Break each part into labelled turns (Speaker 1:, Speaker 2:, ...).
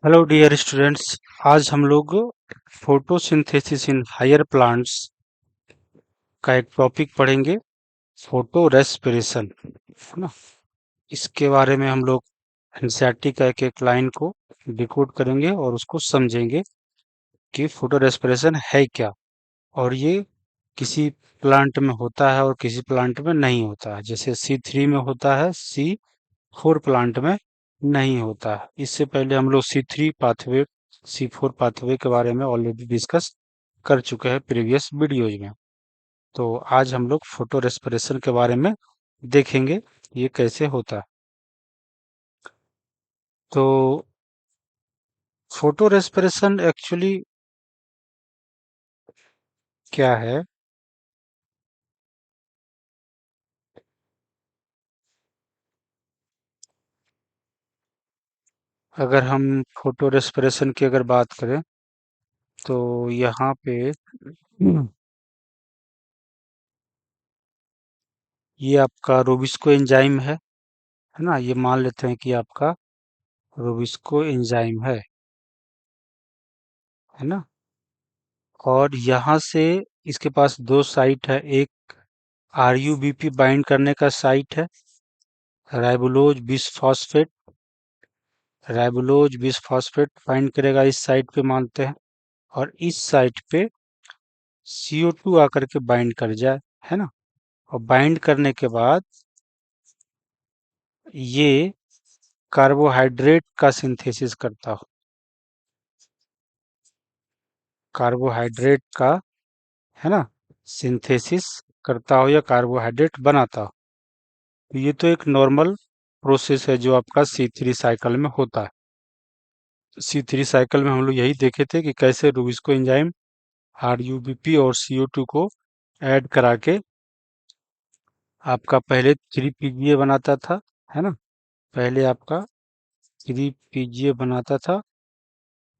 Speaker 1: Hello dear students. आज हम लोग फोटोसिंथेसिस इन हायर प्लांट्स का एक टॉपिक पढ़ेंगे, फोटो रेस्पिरेशन, है ना। इसके बारे में हम लोग एनसीईआरटी का एक एक लाइन को डिकोड करेंगे और उसको समझेंगे कि फोटो रेस्पिरेशन है क्या, और ये किसी प्लांट में होता है और किसी प्लांट में नहीं होता है। जैसे C3 में होता है, C4 प्लांट में नहीं होता है। इससे पहले हम लोग C3 पाथवे, C4 पाथवे के बारे में ऑलरेडी डिस्कस कर चुके हैं प्रीवियस वीडियोज में। तो आज हम लोग फोटो रेस्पिरेशन के बारे में देखेंगे, ये कैसे होता है। तो फोटो रेस्पिरेशन एक्चुअली क्या है? अगर हम फोटो रेस्पिरेशन की अगर बात करें तो यहाँ पे ये आपका रोबिस्को एंजाइम है ना। ये मान लेते हैं कि आपका रोबिस्को एंजाइम है ना। और यहाँ से इसके पास दो साइट है, एक आरयूबीपी बाइंड करने का साइट है, राइबोलोज बिसफॉस्फेट। राइबोलोज बिसफॉस्फेट बाइंड करेगा इस साइट पे मानते हैं, और इस साइट पे CO2 आकर के बाइंड कर जाए, है ना। और बाइंड करने के बाद ये कार्बोहाइड्रेट का सिंथेसिस करता हो, कार्बोहाइड्रेट का, है ना, सिंथेसिस करता हो या कार्बोहाइड्रेट बनाता हो। तो ये तो एक नॉर्मल प्रोसेस है जो आपका C3 साइकिल में होता है। C3 साइकिल में हम लोग यही देखे थे कि कैसे रूबिस्को एंजाइम आरयूबीपी और CO2 को ऐड करा के आपका पहले 3 PGA बनाता था, है ना। पहले आपका 3 PGA बनाता था,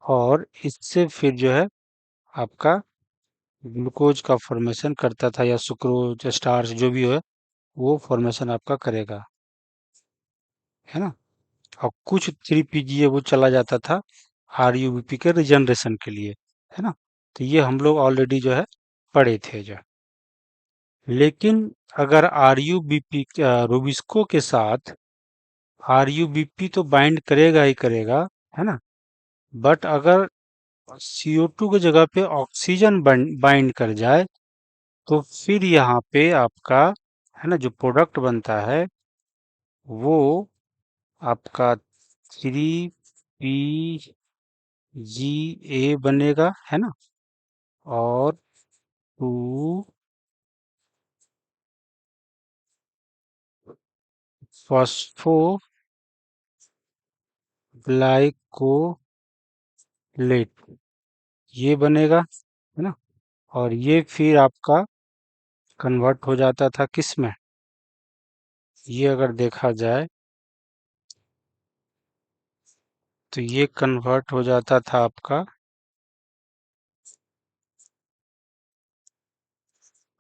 Speaker 1: और इससे फिर जो है आपका ग्लूकोज का फॉर्मेशन करता था, या सुक्रोज स्टार्च जो भी हो, वो फॉर्मेशन आपका करेगा, है ना। और कुछ 3 PGA वो चला जाता था आरयूबीपी के रिजनरेशन के लिए, है ना। तो ये हम लोग ऑलरेडी जो है पढ़े थे जो। लेकिन अगर आरयूबीपी रूबिस्को के साथ आरयूबीपी तो बाइंड करेगा ही करेगा, है ना। बट अगर CO2 की जगह पे ऑक्सीजन बाइंड कर जाए तो फिर यहाँ पे आपका, है ना, जो प्रोडक्ट बनता है वो आपका 3 PGA बनेगा, है ना। और 2 फॉस्फोग्लाइकोलेट, ये बनेगा, है ना। और ये फिर आपका कन्वर्ट हो जाता था किस में? ये अगर देखा जाए तो ये कन्वर्ट हो जाता था आपका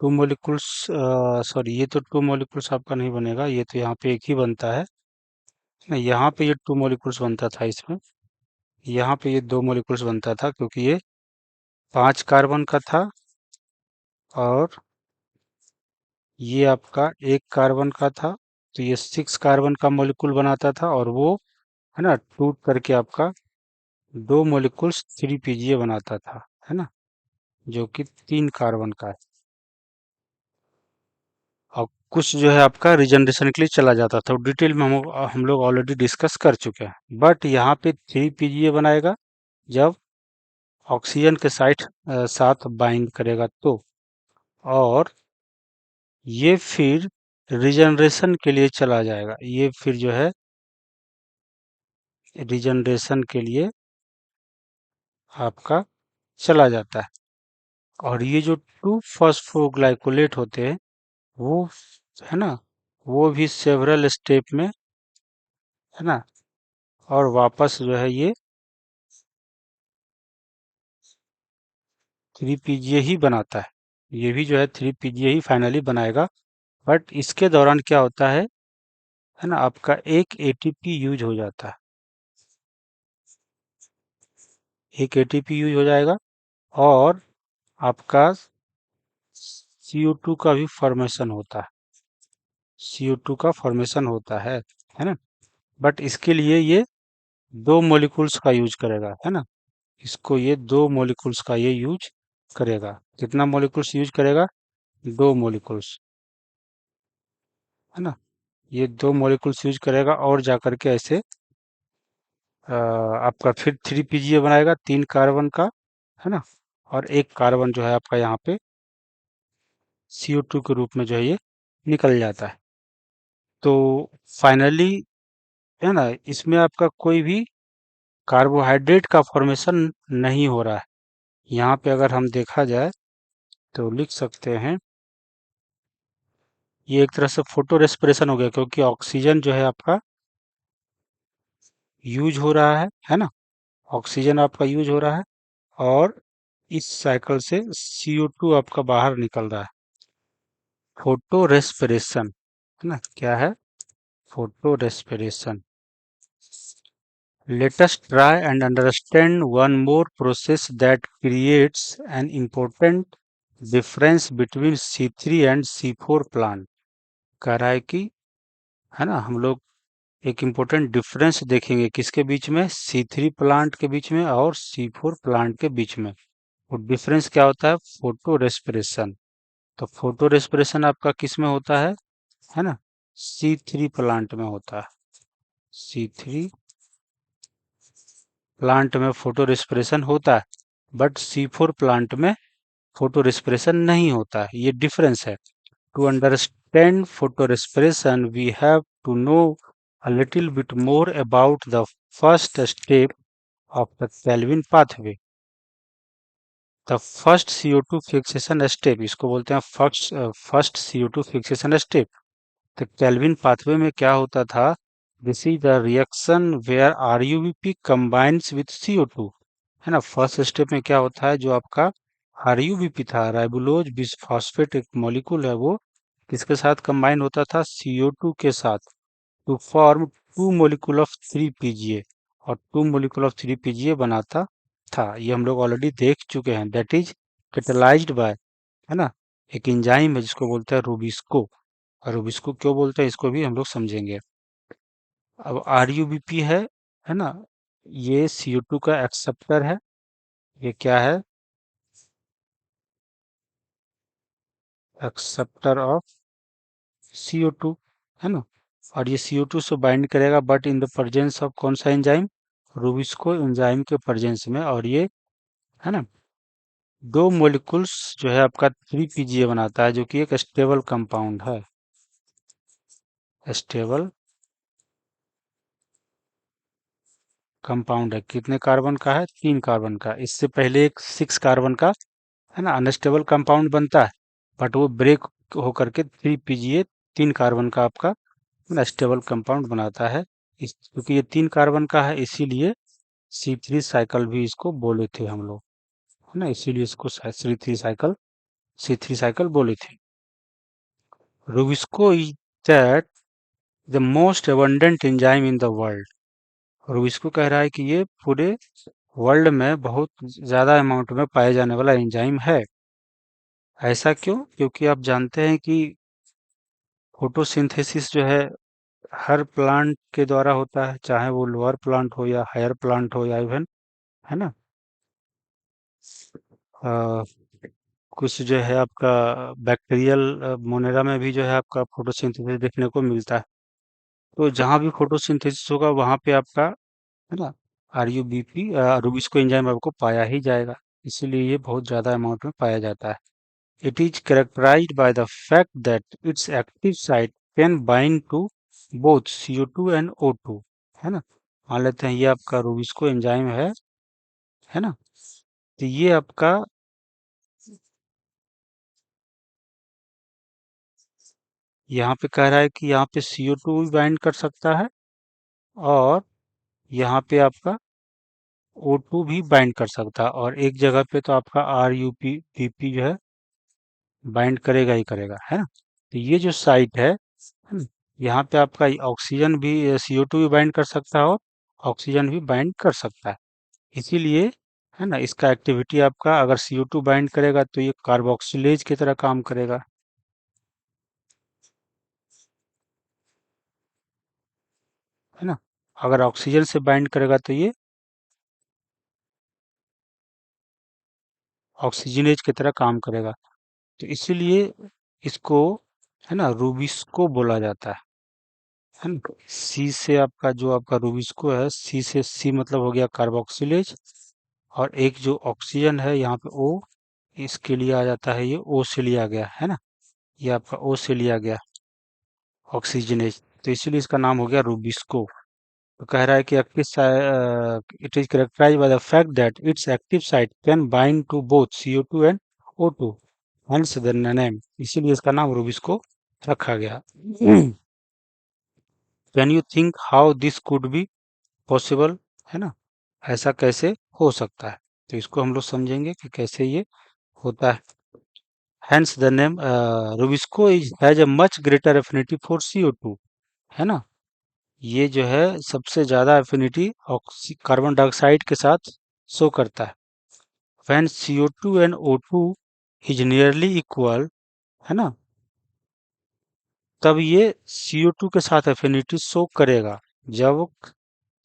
Speaker 1: टू मोलिकुल्स। सॉरी, ये तो टू मोलिकुल्स आपका नहीं बनेगा, ये तो यहाँ पे एक ही बनता है ना। यहाँ पे ये 2 मोलिकुल्स बनता था इसमें, यहाँ पे ये 2 मोलिकुल्स बनता था, क्योंकि ये 5 कार्बन का था और ये आपका 1 कार्बन का था। तो ये 6 कार्बन का मोलिकुल बनाता था, और वो, है ना, टूट करके आपका 2 मोलिकुल्स 3 PGA बनाता था, है ना, जो कि 3 कार्बन का है। और कुछ जो है आपका रिजनरेशन के लिए चला जाता था, डिटेल में हम लोग ऑलरेडी डिस्कस कर चुके हैं। बट यहाँ पे 3 PGA बनाएगा जब ऑक्सीजन के साथ बाइंड करेगा तो। और ये फिर रिजनरेशन के लिए चला जाएगा, ये फिर जो है रिजनरेशन के लिए आपका चला जाता है। और ये जो 2 फॉस्फोग्लाइकोलेट होते हैं वो, है ना, वो भी सेवरल स्टेप में, है ना, और वापस जो है ये 3 PGA ही बनाता है। ये भी जो है 3 PGA ही फाइनली बनाएगा। बट इसके दौरान क्या होता है ना, आपका एक ATP यूज हो जाता है। एक एटीपी यूज हो जाएगा, और आपका CO2 का भी फॉर्मेशन होता है। CO2 का फॉर्मेशन होता है ना। बट इसके लिए ये दो मॉलिक्यूल्स का यूज करेगा, है ना। इसको ये दो मॉलिक्यूल्स का ये यूज करेगा। कितना मॉलिक्यूल्स यूज करेगा? दो मॉलिक्यूल्स, है ना। ये दो मॉलिक्यूल्स यूज करेगा और जाकर के ऐसे आपका फिर 3 PGA बनाएगा, 3 कार्बन का, है ना। और एक कार्बन जो है आपका यहाँ पे CO2 के रूप में जो है ये निकल जाता है। तो फाइनली, है ना, इसमें आपका कोई भी कार्बोहाइड्रेट का फॉर्मेशन नहीं हो रहा है। यहाँ पे अगर हम देखा जाए तो लिख सकते हैं, ये एक तरह से फोटो रेस्पिरेशन हो गया, क्योंकि ऑक्सीजन जो है आपका यूज हो रहा है ना। ऑक्सीजन आपका यूज हो रहा है, और इस साइकिल से CO2 आपका बाहर निकल रहा है। फोटो रेस्पिरेशन, है ना, क्या है? Photo respiration. Let us try and understand one more process that creates an important difference between C3 and C4 plant। कह रहा है कि, है ना, हम लोग एक इम्पोर्टेंट डिफरेंस देखेंगे किसके बीच में? C3 प्लांट के बीच में और C4 प्लांट के बीच में। वो डिफरेंस क्या होता है? Photo respiration. तो फोटो रेस्पिरेशन आपका किस में होता है ना? C3 प्लांट में होता है। C3 प्लांट में फोटो रेस्पिरेशन होता है, बट C4 प्लांट में फोटो रेस्पिरेशन नहीं होता है। ये डिफरेंस है। To understand photo respiration we have to know a little bit more about the first step of the Calvin pathway. The फर्स्ट CO2 फिक्सेशन स्टेप, इसको बोलते हैं फर्स्ट CO2 फिक्सेशन स्टेप। तो केल्विन पाथवे में क्या होता था? This is the reaction where RuBP combines with CO2, है ना। फर्स्ट स्टेप में क्या होता है? जो आपका RuBP था, राइबोलोज बिसफॉस्फेट एक मॉलिक्यूल है, वो किसके साथ कंबाइन होता था? CO2 के साथ, to form two molecule of 3 PGA, और टू मोलिकुल ऑफ 3 PGA बनाता था। ये हम लोग ऑलरेडी देख चुके हैं। दैट इज कैटेलाइज्ड बाय, है ना, एक एंजाइम है जिसको बोलते हैं रूबिस्को। और रूबिस्को क्यों बोलते हैं इसको भी हम लोग समझेंगे। अब RuBP है ना, ये CO2 का एक्सेप्टर है। ये क्या है? एक्सेप्टर ऑफ CO2, है ना। और ये CO2 से बाइंड करेगा, but in the presence of कौन सा एंजाइम? रूबिस्को एंजाइम के प्रेजेंस में। और ये, है ना, दो मोलिकुल्स जो है आपका 3 PGA बनाता है, जो कि एक स्टेबल कंपाउंड है। स्टेबल कंपाउंड है। कितने कार्बन का है? 3 कार्बन का। इससे पहले एक 6 कार्बन का, है ना, अनस्टेबल कंपाउंड बनता है, बट वो ब्रेक होकर के 3 PGA, 3 कार्बन का आपका स्टेबल कंपाउंड बनाता है। क्योंकि ये 3 कार्बन का है, इसीलिए C3 साइकिल भी इसको बोले थे हम लोग, है ना। इसीलिए इसको C3 साइकिल बोले थे। Rubisco is that the most abundant enzyme in the world. Rubisco कह रहा है कि ये पूरे वर्ल्ड में बहुत ज्यादा अमाउंट में पाए जाने वाला एंजाइम है। ऐसा क्यों? क्योंकि आप जानते हैं कि फोटोसिंथेसिस जो है हर प्लांट के द्वारा होता है, चाहे वो लोअर प्लांट हो या हायर प्लांट हो, या इवन, है ना, अ, कुछ जो है आपका बैक्टीरियल मोनेरा में भी जो है आपका फोटोसिंथेसिस देखने को मिलता है। तो जहाँ भी फोटोसिंथेसिस होगा वहाँ पे आपका, है ना, RuBP रूबिस्को एंजाइम आपको पाया ही जाएगा। इसीलिए ये बहुत ज़्यादा अमाउंट में पाया जाता है। It is characterized by the fact that its active site can bind to both CO2 and O2, है ना। मान लेते हैं ये आपका रूबिस्को एंजाइम है ना। तो ये आपका, यहाँ पे कह रहा है कि यहाँ पे CO2 भी बाइंड कर सकता है, और यहाँ पे आपका O2 भी बाइंड कर सकता है, और एक जगह पे तो आपका RuBP जो है बाइंड करेगा ही करेगा, है ना। तो ये जो साइट है ना, यहाँ पे आपका ऑक्सीजन भी, CO2 भी बाइंड कर सकता है और ऑक्सीजन भी बाइंड कर सकता है। इसीलिए है ना। इसका एक्टिविटी आपका, अगर CO2 बाइंड करेगा तो ये कार्बोक्सिलेज की तरह काम करेगा, है ना। अगर ऑक्सीजन से बाइंड करेगा तो ये ऑक्सीजनेज की तरह काम करेगा। तो इसीलिए इसको, है ना, रूबिस्को बोला जाता है ना। सी से आपका जो आपका रूबिस्को है, सी से, सी मतलब हो गया कार्बोक्सिलेज, और एक जो ऑक्सीजन है यहाँ पे ओ, इसके लिए आ जाता है, ये ओ से लिया गया है ना, ये आपका ओ से लिया गया ऑक्सीजनेज, तो इसीलिए इसका नाम हो गया रूबिस्को। तो कह रहा है कि it is characterized by the fact that its active site can bind to both CO2 and O2, hence the name, इसीलिए इसका नाम रूबिस्को रखा गया। Can you think how this could be possible, है ना, ऐसा कैसे हो सकता है। तो इसको हम लोग समझेंगे कि कैसे ये होता है। Hence the name, rubisco is has a much greater affinity for CO2, है ना। ये जो है सबसे ज्यादा एफिनिटी कार्बन डाइऑक्साइड के साथ शो करता है। When CO2 and O2 is nearly equal, है ना, तब ये CO2 के साथ एफिनिटी शो करेगा। जब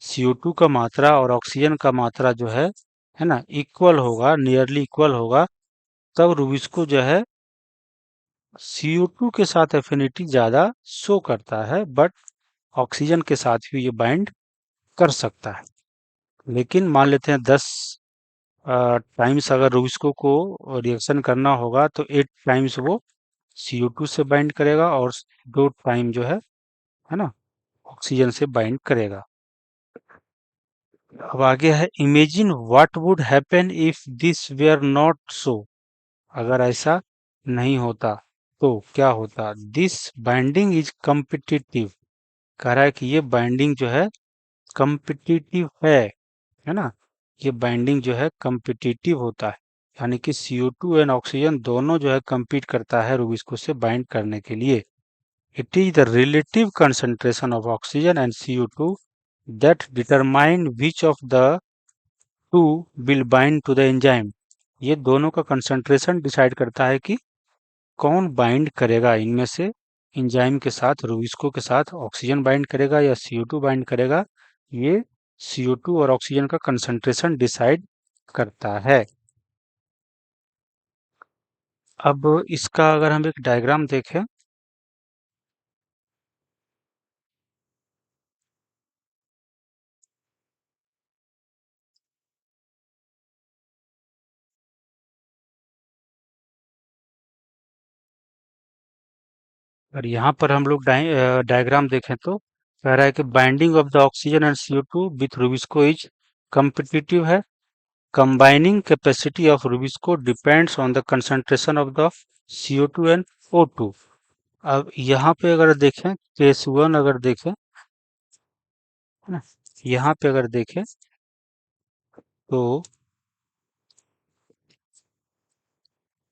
Speaker 1: CO2 का मात्रा और ऑक्सीजन का मात्रा जो है ना, इक्वल होगा, नियरली इक्वल होगा, तब रूबिस्को जो है CO2 के साथ एफिनिटी ज्यादा शो करता है, बट ऑक्सीजन के साथ भी ये बाइंड कर सकता है। लेकिन मान लेते हैं 10 टाइम्स अगर रूबिस्को को रिएक्शन करना होगा तो 8 टाइम्स वो CO2 से बाइंड करेगा, और 2 टाइम जो है ना, ऑक्सीजन से बाइंड करेगा। अब आगे है, imagine what would happen if this were not so, अगर ऐसा नहीं होता तो क्या होता। दिस बाइंडिंग इज कम्पिटिटिव, कह रहा है कि ये बाइंडिंग जो है कम्पिटिटिव है ना। ये बाइंडिंग जो है कम्पिटिटिव होता है, यानी कि CO2 एंड ऑक्सीजन दोनों जो है compete करता है रूबिस्को से बाइंड करने के लिए। It is the relative concentration of oxygen and CO2 that determine which of the two will bind to the enzyme। ये दोनों का कंसंट्रेशन डिसाइड करता है कि कौन बाइंड करेगा इनमें से एंजाइम के साथ, रूबिस्को के साथ ऑक्सीजन बाइंड करेगा या CO2 बाइंड करेगा। ये CO2 और ऑक्सीजन का कंसंट्रेशन डिसाइड करता है। अब इसका अगर हम एक डायग्राम देखें, और यहाँ पर हम लोग डायग्राम देखें तो कह रहा है कि binding of the oxygen and CO2 with rubisco is competitive है। Combining capacity of rubisco depends on the concentration of the CO2 and O2। अब यहाँ पे अगर देखें, केस 1 अगर देखें, है ना, यहाँ पे अगर देखें तो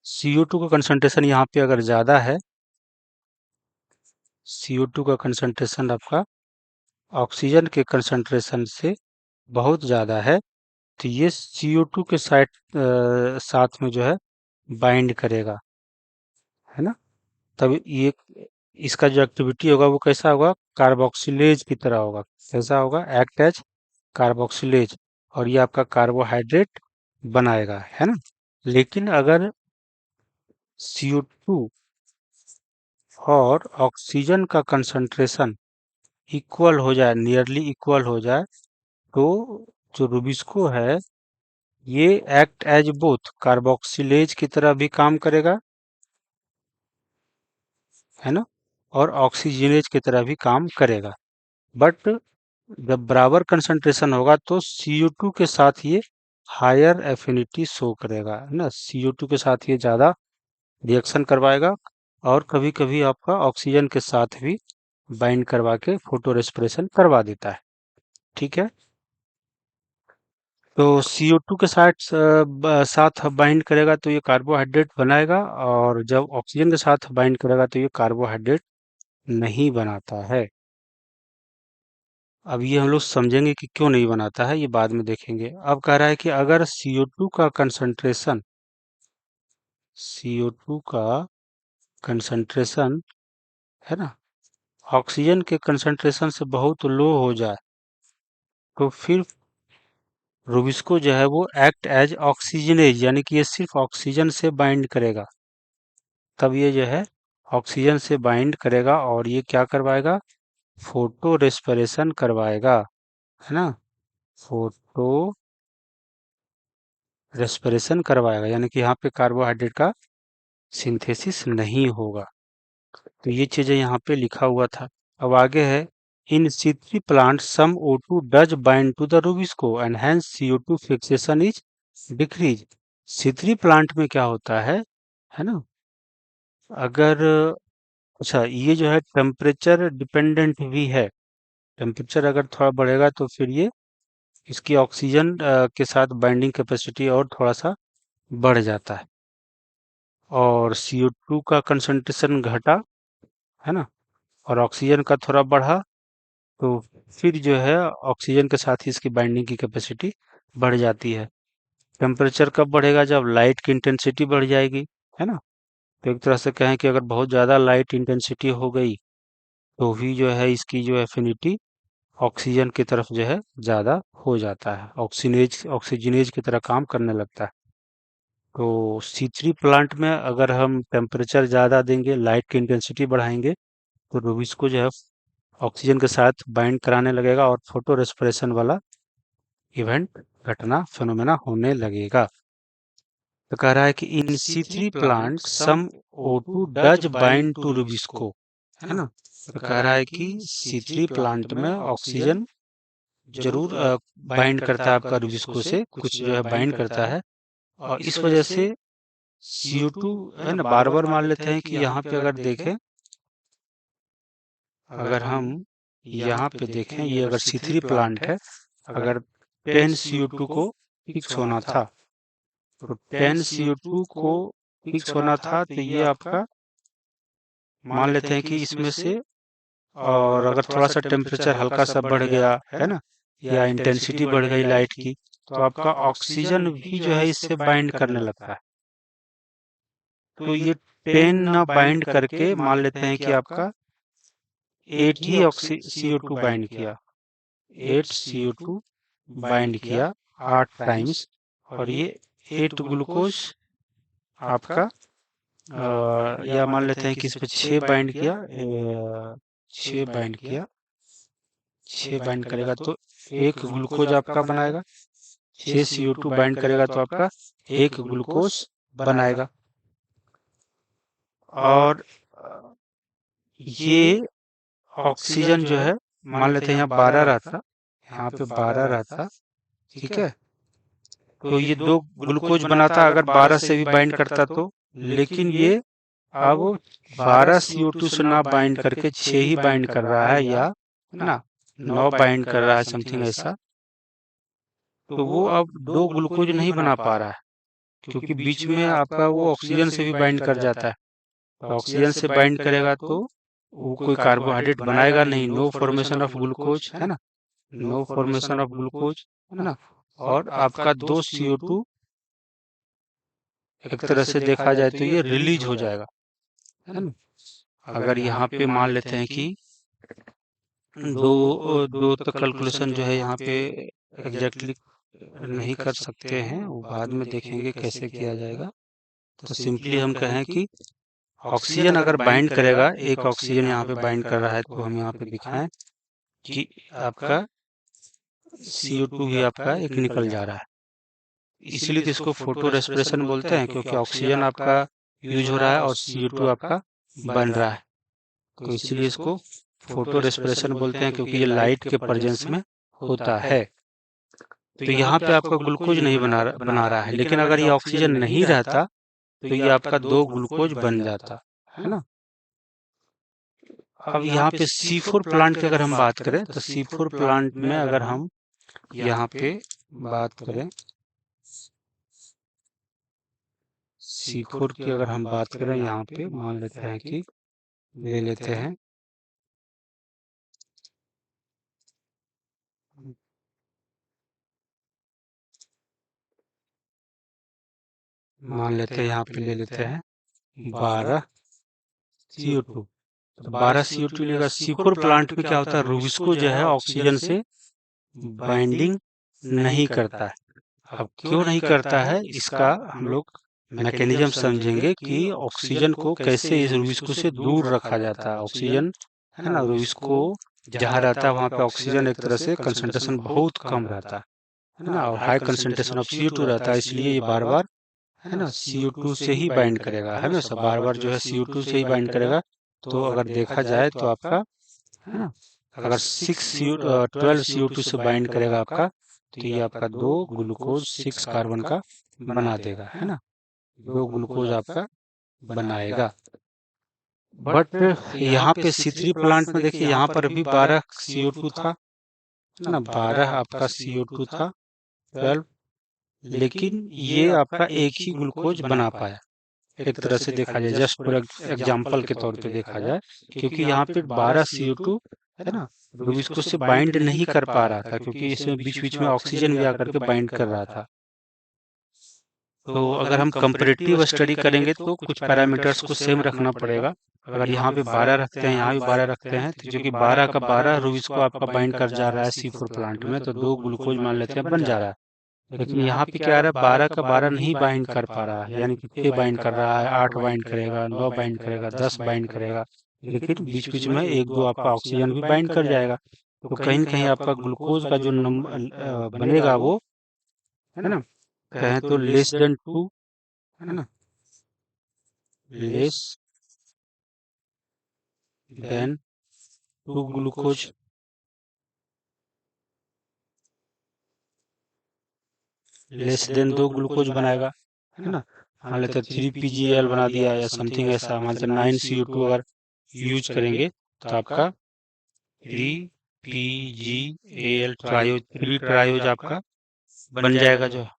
Speaker 1: CO2 का कंसंट्रेशन यहाँ पे अगर ज्यादा है, CO2 का कंसंट्रेशन आपका ऑक्सीजन के कंसंट्रेशन से बहुत ज्यादा है, तो ये CO2 के साथ में जो है बाइंड करेगा, है ना। तब ये, इसका जो एक्टिविटी होगा वो कैसा होगा, कार्बोक्सिलेज की तरह होगा। कैसा होगा, एक्ट एज कार्बोक्सिलेज, और ये आपका कार्बोहाइड्रेट बनाएगा, है ना। लेकिन अगर CO2 और ऑक्सीजन का कंसंट्रेशन इक्वल हो जाए, नियरली इक्वल हो जाए, तो जो रूबिस्को है ये एक्ट एज बोथ कार्बोक्सिलेज की तरह भी काम करेगा, है ना, और ऑक्सीजनेज की तरह भी काम करेगा। बट जब बराबर कंसंट्रेशन होगा तो CO2 के साथ ये हायर एफिनिटी शो करेगा, है ना। CO2 के साथ ये ज्यादा रिएक्शन करवाएगा, और कभी कभी आपका ऑक्सीजन के साथ भी बाइंड करवा के फोटो रेस्पिरेशन करवा देता है। ठीक है। तो CO2 के साथ बाइंड करेगा तो ये कार्बोहाइड्रेट बनाएगा, और जब ऑक्सीजन के साथ बाइंड करेगा तो ये कार्बोहाइड्रेट नहीं बनाता है। अब ये हम लोग समझेंगे कि क्यों नहीं बनाता है, ये बाद में देखेंगे। अब कह रहा है कि अगर CO2 का कंसंट्रेशन, CO2 का कंसंट्रेशन, है ना, ऑक्सीजन के कंसंट्रेशन से बहुत लो हो जाए, तो फिर रूबिस्को जो है वो एक्ट एज ऑक्सीजनेज, यानी कि ये सिर्फ ऑक्सीजन से बाइंड करेगा। तब ये जो है ऑक्सीजन से बाइंड करेगा और ये क्या करवाएगा, फोटो रेस्पिरेशन करवाएगा, है ना, फोटो रेस्पिरेशन करवाएगा, यानी कि यहाँ पे कार्बोहाइड्रेट का सिंथेसिस नहीं होगा। तो ये चीजें यहाँ पे लिखा हुआ था। अब आगे है, in C3 plant some O2 does bind to the rubisco and hence CO2 fixation is decrease. C3 plant में क्या होता है ना, अगर, अच्छा ये जो है टेम्परेचर डिपेंडेंट भी है। टेम्परेचर अगर थोड़ा बढ़ेगा तो फिर ये इसकी ऑक्सीजन के साथ बाइंडिंग कैपेसिटी और थोड़ा सा बढ़ जाता है, और CO2 का कंसंट्रेशन घटा, है ना, और ऑक्सीजन का थोड़ा बढ़ा, तो फिर जो है ऑक्सीजन के साथ ही इसकी बाइंडिंग की कैपेसिटी बढ़ जाती है। टेम्परेचर कब बढ़ेगा, जब लाइट की इंटेंसिटी बढ़ जाएगी, है ना। तो एक तरह से कहें कि अगर बहुत ज़्यादा लाइट इंटेंसिटी हो गई तो भी जो है इसकी जो एफिनिटी ऑक्सीजन की तरफ जो है ज़्यादा हो जाता है, ऑक्सीजनेज की तरह काम करने लगता है। तो C3 प्लांट में अगर हम टेम्परेचर ज़्यादा देंगे, लाइट की इंटेंसिटी बढ़ाएंगे, तो रूबिस को जो है ऑक्सीजन के साथ बाइंड कराने लगेगा और फोटो रेस्पिरेशन वाला इवेंट, घटना, फिनोमेना होने लगेगा। तो कह रहा है कि in C3 plant some O2 does bind to rubisco, है ना। तो कह रहा है कि C3 प्लांट में ऑक्सीजन जरूर बाइंड करता है आपका रूबिस्को से, कुछ जो है बाइंड करता है, और इस वजह से CO2, है ना, बार बार मान लेते हैं कि यहाँ पे अगर देखें, अगर हम यहाँ पे देखें, ये अगर C3 प्लांट है, अगर 10 CO2 को फिक्स होना था, तो 10 CO2 को फिक्स होना था, तो ये आपका मान लेते हैं कि इसमें से, और अगर थोड़ा सा टेम्परेचर हल्का सा बढ़ गया, है ना, या इंटेंसिटी बढ़ गई लाइट की, तो आपका ऑक्सीजन भी जो है इससे बाइंड करने लगता है। तो ये 10 ना बाइंड करके मान लेते हैं कि आपका 8 ही CO2 बाइंड किया, 8 CO2 बाइंड किया 8 टाइम्स, और ये 8 ग्लूकोज आपका, या मान लेते हैं कि इस पे 6 बाइंड किया, 6 बाइंड किया, 6 बाइंड करेगा तो एक ग्लूकोज आपका बनाएगा, 6 CO2 बाइंड करेगा तो आपका एक ग्लूकोज बनाएगा। और ये ऑक्सीजन जो है, मान लेते हैं यहाँ 12 रहता, यहाँ पे 12 रहता, ठीक है, तो ये दो ग्लूकोज बनाता अगर 12 से भी बाइंड करता तो, लेकिन ये अब 12 CO2 से ना बाइंड करके 6 ही बाइंड कर रहा है, या है ना 9 बाइंड कर रहा है, समथिंग ऐसा। तो वो अब दो ग्लूकोज नहीं बना पा रहा है, क्योंकि बीच में आपका वो ऑक्सीजन से भी बाइंड कर जाता है। तो ऑक्सीजन से बाइंड करेगा तो वो कोई कार्बोहाइड्रेट बनाएगा नहीं, नो फॉर्मेशन ऑफ ग्लूकोज, है ना, नो फॉर्मेशन ऑफ ग्लूकोज, है ना। और आपका दो CO2 एक तरह से देखा जाए तो ये रिलीज हो जाएगा, है ना। अगर यहाँ पे मान लेते हैं कि दो दो तो कैलकुलेशन जो है यहाँ पे एग्जैक्टली नहीं कर सकते हैं, वो बाद में देखेंगे कैसे किया जाएगा। तो सिंपली हम कहें कि ऑक्सीजन अगर बाइंड करेगा, एक ऑक्सीजन यहाँ पे बाइंड कर रहा है, तो हम यहाँ पे दिखाएं कि आपका CO2 भी आपका एक निकल जा रहा है। इसीलिए तो इसको फोटो रेस्पिरेशन बोलते हैं, क्योंकि ऑक्सीजन आपका यूज हो रहा है और CO2 आपका बन रहा है। तो इसीलिए इसको फोटो रेस्पिरेशन बोलते हैं, क्योंकि ये लाइट के प्रेजेंस में होता है। तो यहाँ पे आपका ग्लूकोज नहीं बना रहा है, लेकिन अगर ये ऑक्सीजन नहीं रहता तो ये आपका दो ग्लूकोज बन जाता, है ना। अब यहाँ पे C4 प्लांट की अगर हम बात करें, तो C4 प्लांट में अगर हम यहाँ पे बात करें, C4 की अगर हम बात करें, यहाँ पे मान लेते हैं कि ले लेते हैं मान लेते हैं यहाँ पे ले लेते हैं 12 CO2। तो 12 CO2 लेगा। C4 प्लांट में क्या होता है, रुबिस्को जो है ऑक्सीजन से बाइंडिंग नहीं करता है। अब क्यों नहीं करता है, इसका हम लोग मैकेनिज्म समझेंगे कि ऑक्सीजन को कैसे इस रुबिस्को से दूर रखा जाता है। ऑक्सीजन है ना, रुबिस्को जहाँ रहता है वहाँ पे ऑक्सीजन एक तरह से कंसंट्रेशन बहुत कम रहता है ना, और हाई कंसंट्रेशन ऑफ CO2 रहता है, इसलिए ये बार बार है ना CO2 से ही बाइंड करेगा, है ना, सब बार बार जो है CO2 से ही बाइंड करेगा। तो अगर देखा जाए तो आपका है ना, अगर 12 CO2 से बाइंड करेगा आपका, तो ये आपका 2 ग्लूकोज 6 कार्बन का बना देगा, है ना, 2 ग्लूकोज आपका बनाएगा। बट यहाँ पे C3 प्लांट में देखिए, यहाँ पर भी 12 CO2 था, है ना, 12 आपका CO2 था, 12, लेकिन ये आपका एक ही ग्लूकोज बना पाया। एक तरह से देखा जाए, जस्ट फॉर एग्जाम्पल के तौर पे देखा जाए, क्योंकि यहाँ पे 12 CO2 है ना, रूबी इसको से बाइंड नहीं कर पा रहा था, क्योंकि इसमें बीच बीच में ऑक्सीजन भी आकर के बाइंड कर रहा था। तो अगर हम कंपैरेटिव स्टडी करेंगे तो कुछ पैरामीटर्स को सेम रखना पड़ेगा। अगर यहाँ पे 12 रखते हैं, यहाँ भी 12 रखते हैं, तो जो कि 12 का 12 रूबीज को आपका बाइंड कर जा रहा है C4 प्लांट में, तो 2 ग्लूकोज मान लेते हैं बन जा रहा है। लेकिन यहाँ पे क्या आ रहा है, 12 का 12 नहीं बाइंड कर पा रहा है, यानी कि 6 बाइंड कर रहा है, 8 बाइंड करेगा, 9 बाइंड करेगा, 10 बाइंड करेगा, लेकिन बीच बीच में एक दो आपका ऑक्सीजन भी बाइंड कर जाएगा। तो कहीं न कहीं आपका ग्लूकोज का जो नंबर बनेगा वो, है ना, कहें तो लेस देन 2, है ना, less than 2 glucose, less than 2 glucose बनाएगा, है ना। मान लेते 3 PgAl बना दिया या समथिंग ऐसा, मान लेते 9 CO2 अगर यूज करेंगे तो आपका 3 PgAl ट्रायोज, 3 ट्रायोज आपका बन जाएगा जो है।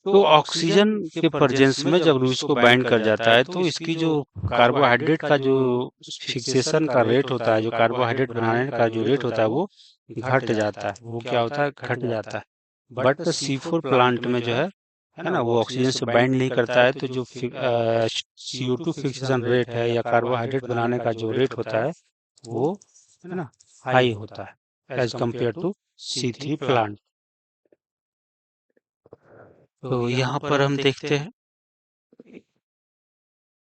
Speaker 1: तो ऑक्सीजन के प्रेजेंस में जब इसको बाइंड कर जाता है, तो इसकी जो कार्बोहाइड्रेट का जो फिक्सेशन का रेट होता है, जो कार्बोहाइड्रेट बनाने का जो रेट होता है, वो घट जाता है। वो क्या होता है, घट जाता है। बट C4 प्लांट में जो है ना, वो ऑक्सीजन से बाइंड नहीं करता है, तो जो CO2 फिक्सेशन रेट है या कार्बोहाइड्रेट बनाने का जो रेट होता है, वो है ना हाई होता है as compare to C3 plant. तो यहाँ पर हम देखते हैं,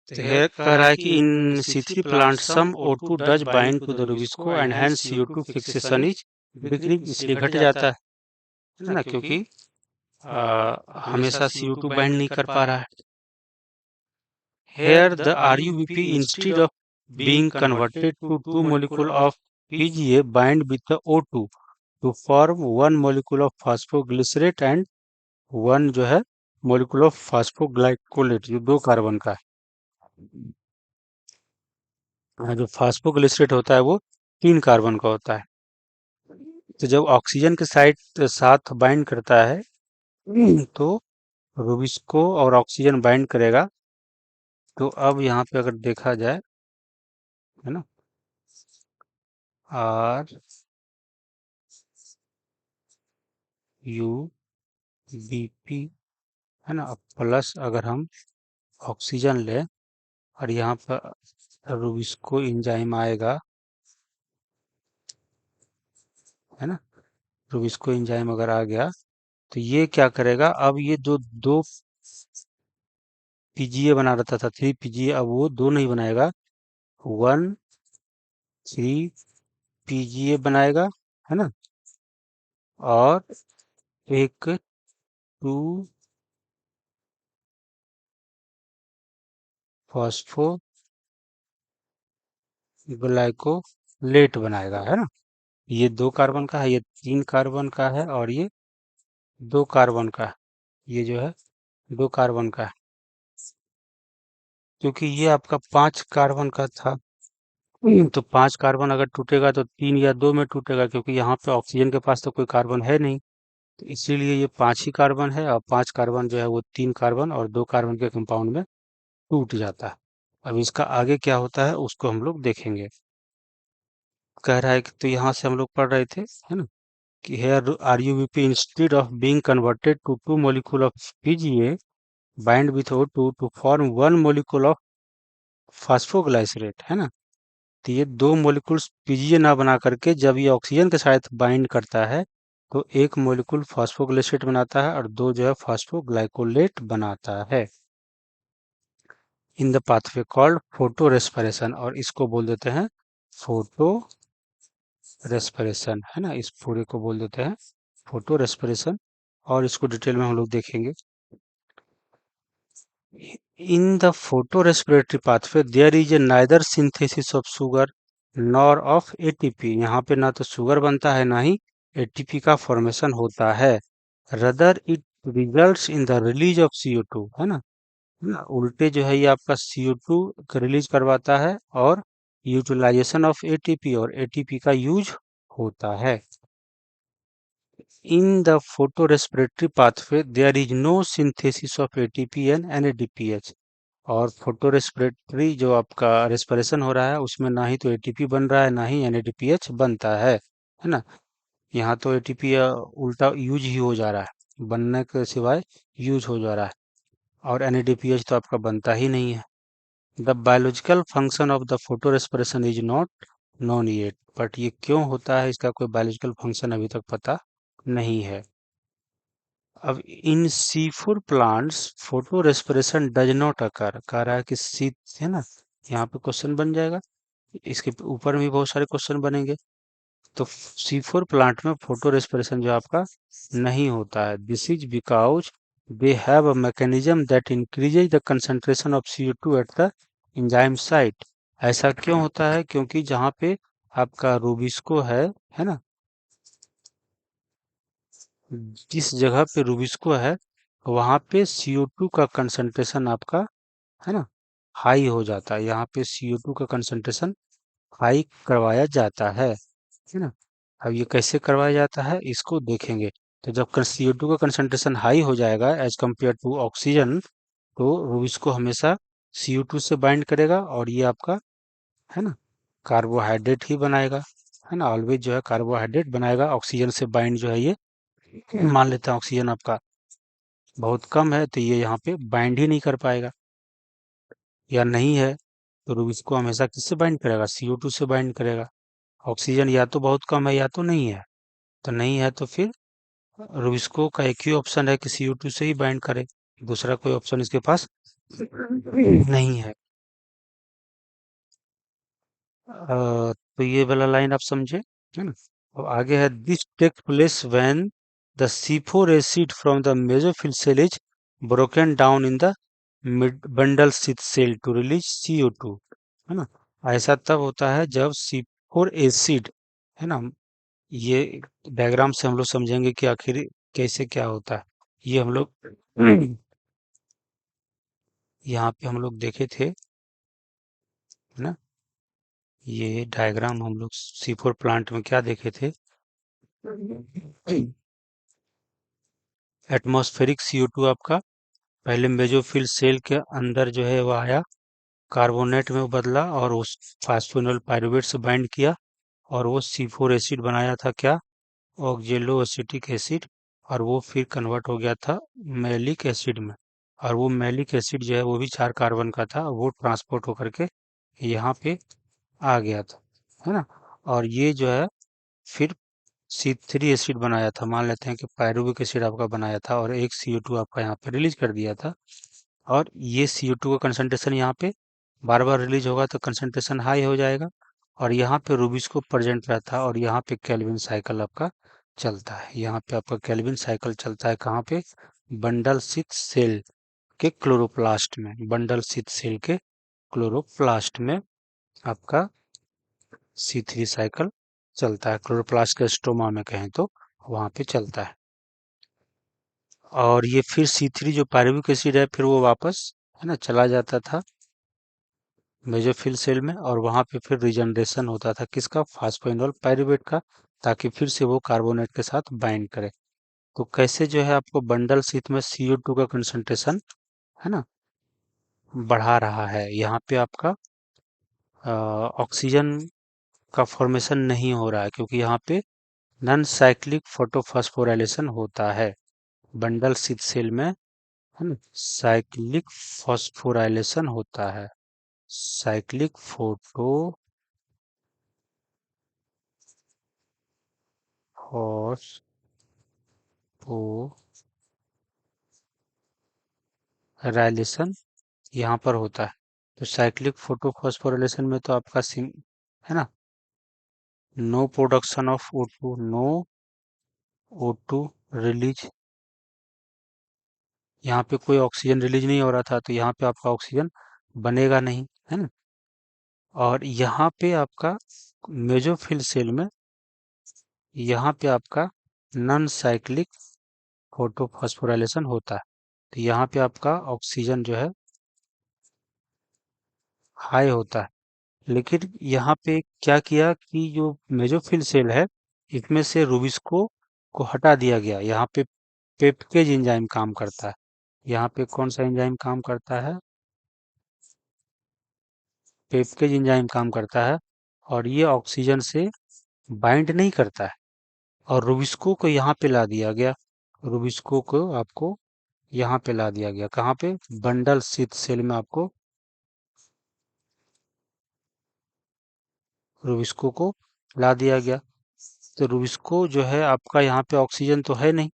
Speaker 1: तो here कह रहा है कि in C3 plant some O2 does bind to the rubisco and hence CO2 fixation is decrease, इसलिए घट जाता है ना, क्योंकि हमेशा CO2 बाइंड नहीं कर पा रहा है। Here the RUBP instead of being converted to 2 molecule of PGA bind with the O2 to form 1 molecule of phosphoglycerate and 1 जो है molecule of phosphoglycolate, जो 2 कार्बन का है। जो फास्फोग्लिसरेट होता है वो 3 कार्बन का होता है। तो जब ऑक्सीजन के साथ बाइंड करता है, तो रूबिस्को और ऑक्सीजन बाइंड करेगा। तो अब यहाँ पे अगर देखा जाए, है ना, RUBP, है ना, प्लस अगर हम ऑक्सीजन लें और यहाँ पर रूबिस्को एंजाइम आएगा, है ना, रूबिस्को एंजाइम अगर आ गया, तो ये क्या करेगा, अब ये जो 2 PGA बना रहता था, 3 PGA, अब वो 2 नहीं बनाएगा, 1 3 PGA बनाएगा, है ना, और एक 2 फॉस्फोग्लाइकोलेट बनाएगा, है ना। ये 2 कार्बन का है, ये 3 कार्बन का है, और ये 2 कार्बन का है, ये जो है 2 कार्बन का है, क्योंकि ये आपका 5 कार्बन का था। तो 5 कार्बन अगर टूटेगा तो 3 या 2 में टूटेगा, क्योंकि यहाँ पे ऑक्सीजन के पास तो कोई कार्बन है नहीं, तो इसीलिए ये 5 ही कार्बन है, और 5 कार्बन जो है वो 3 कार्बन और 2 कार्बन के कंपाउंड में टूट जाता है। अब इसका आगे क्या होता है उसको हम लोग देखेंगे। कह रहा है कि, तो यहाँ से हम लोग पढ़ रहे थे, है ना, कि here RUBP instead of being converted to two molecule of PGA bind with O2 to form one molecule of फास्फोग्लाइसरेट, है ना। तो ये दो मोलिकुल्स पीजीए ना बना करके जब ये ऑक्सीजन के साथ बाइंड करता है तो एक मोलिकुल फास्फोग्लिसरेट बनाता है और दो जो है फास्फोग्लाइकोलेट बनाता है in the pathway called photo respiration, और इसको बोल देते हैं फोटो रेस्पिरेशन, है ना। इस पूरे को बोल देते हैं फोटो रेस्पिरेशन, और इसको डिटेल में हम लोग देखेंगे। In the photorespiratory pathway, there is a neither synthesis of sugar nor of ATP। यहाँ पे ना तो शुगर बनता है ना ही एटीपी का फॉर्मेशन होता है। Rather it results in the release of CO2, है ना। उल्टे जो है ये आपका CO2 का रिलीज करवाता है और यूटिलाइजेशन ऑफ एटीपी, और एटीपी का यूज होता है। In the photorespiratory pathway, there is no synthesis of ATP and NADPH। और फोटो रेस्पिरेटरी जो आपका रेस्पिरेशन हो रहा है उसमें ना ही तो एटीपी बन रहा है ना ही एनएडीपीएच बनता है ना। यहाँ तो एटीपी उल्टा यूज ही हो जा रहा है, बनने के सिवाय यूज हो जा रहा है, और एनएडीपीएच तो आपका बनता ही नहीं है। The biological function of the photo respiration is not known yet, but ये क्यों होता है इसका कोई बायोलॉजिकल फंक्शन अभी तक पता नहीं है। अब इन C4 plants photo respiration does not occur, कह रहा है कि सी, है ना। यहाँ पे क्वेश्चन बन जाएगा, इसके ऊपर भी बहुत सारे क्वेश्चन बनेंगे। तो C4 प्लांट में फोटो रेस्पिरेशन जो आपका नहीं होता है। This is because they have a mechanism that increases the concentration of CO2 at the enzyme site. ऐसा क्यों होता है? क्योंकि जहाँ पे आपका रूबिस्को है ना, जिस जगह पे रूबिस्को है वहां पे CO2 का कंसंट्रेशन आपका, है ना, हाई हो जाता है। यहाँ पे CO2 का कंसंट्रेशन हाई करवाया जाता है ना। अब ये कैसे करवाया जाता है इसको देखेंगे। तो जब CO2 का कंसंट्रेशन हाई हो जाएगा एज कम्पेयर टू ऑक्सीजन, तो रूबिस्को हमेशा CO2 से बाइंड करेगा और ये आपका, है ना, कार्बोहाइड्रेट ही बनाएगा, है ना। ऑलवेज जो है कार्बोहाइड्रेट बनाएगा। ऑक्सीजन से बाइंड जो है ये, मान लेते हैं ऑक्सीजन आपका बहुत कम है तो ये यहाँ पे बाइंड ही नहीं कर पाएगा, या नहीं है तो रूबिस्को हमेशा किससे बाइंड करेगा? CO2 से बाइंड करेगा। ऑक्सीजन या तो बहुत कम है या तो नहीं है, तो नहीं है तो फिर रूबिस्को का एक ही ऑप्शन है कि CO2 से ही बाइंड करे, दूसरा कोई ऑप्शन इसके पास नहीं है। तो ये वाला लाइन आप समझे, है ना। अब आगे है, this take place when the C4 acid from the mesophyll cell is broken down in the bundle sheath cell to release CO2, है ना। ऐसा तब होता है जब C4 एसिड, है ना, ये डायग्राम से हम लोग समझेंगे कि आखिर कैसे क्या होता है। ये हम लोग यहाँ पे हम लोग देखे थे, है ना। ये डायग्राम हम लोग C4 प्लांट में क्या देखे थे, एटमॉस्फेरिक CO2 आपका पहले मेसोफिल सेल के अंदर जो है वो आया, कार्बोनेट में वो बदला और उस फास्फोनिल पाइरुवेट से बाइंड किया और वो C4 एसिड बनाया था, क्या, ऑक्जेलो एसिटिक एसिड। और वो फिर कन्वर्ट हो गया था मैलिक एसिड में, और वो मैलिक एसिड जो है वो भी 4 कार्बन का था, वो ट्रांसपोर्ट होकर के यहाँ पे आ गया था, है ना। और ये जो है फिर C3 एसिड बनाया था, मान लेते हैं कि पायरुविक एसिड आपका बनाया था और एक CO2 आपका यहाँ पे रिलीज कर दिया था। और ये CO2 का कंसंट्रेशन यहाँ पे बार बार रिलीज होगा तो कंसंट्रेशन हाई हो जाएगा, और यहाँ पे रूबिस्को प्रेजेंट रहता है, और यहाँ पे केल्विन साइकिल आपका चलता है। यहाँ पे आपका केल्विन साइकिल चलता है कहाँ पे? बंडल शीथ सेल के क्लोरोप्लास्ट में, बंडल शीथ सेल के क्लोरोप्लास्ट में आपका C3 साइकिल चलता है। क्लोरोप्लास्ट के स्टोमा में कहें तो वहां पे चलता है। और ये फिर C3 जो पायरुविक एसिड है फिर वो वापस, है ना, चला जाता था मेसोफिल सेल में, और वहां पे फिर रिजनरेशन होता था किसका? फास्फोइनोल पाइरुवेट का, ताकि फिर से वो कार्बोनेट के साथ बाइंड करे। तो कैसे जो है आपको बंडल शीथ में CO2 का कंसंट्रेशन, है ना, बढ़ा रहा है। यहाँ पे आपका ऑक्सीजन का फॉर्मेशन नहीं हो रहा है क्योंकि यहाँ पे नॉन साइक्लिक फोटोफॉस्फोराइलेशन होता है बंडल शीथ सेल में, है ना। साइक्लिक फॉस्फोराइलेशन होता है, साइक्लिक फोटोफॉस्फोराइलेशन यहाँ पर होता है। तो साइक्लिक फोटोफॉस्फोराइलेशन में तो आपका सिम, है ना, no production of O2, no O2 release, यहाँ पे कोई ऑक्सीजन रिलीज नहीं हो रहा था, तो यहाँ पे आपका ऑक्सीजन बनेगा नहीं, है ना। और यहाँ पे आपका मेसोफिल सेल में, यहाँ पे आपका नॉन साइक्लिक फोटोफॉस्फोराइलेशन होता है। तो यहाँ पे आपका ऑक्सीजन जो है हाई होता है। लेकिन यहाँ पे क्या किया कि जो मेसोफिल सेल है, इसमें से रूबिस्को को हटा दिया गया। यहाँ पे पेप्टेज एंजाइम काम करता है। यहाँ पे कौन सा एंजाइम काम करता है? पेप्टेज एंजाइम काम करता है, और ये ऑक्सीजन से बाइंड नहीं करता है। और रूबिस्को को यहाँ पे ला दिया गया। रूबिस्को को आपको यहाँ पे ला दिया गया। कहाँ पे? बंडल शीथ सेल में आपको रूबिस्को को ला दिया गया। तो रूबिस्को जो है आपका, यहाँ पे ऑक्सीजन तो है नहीं,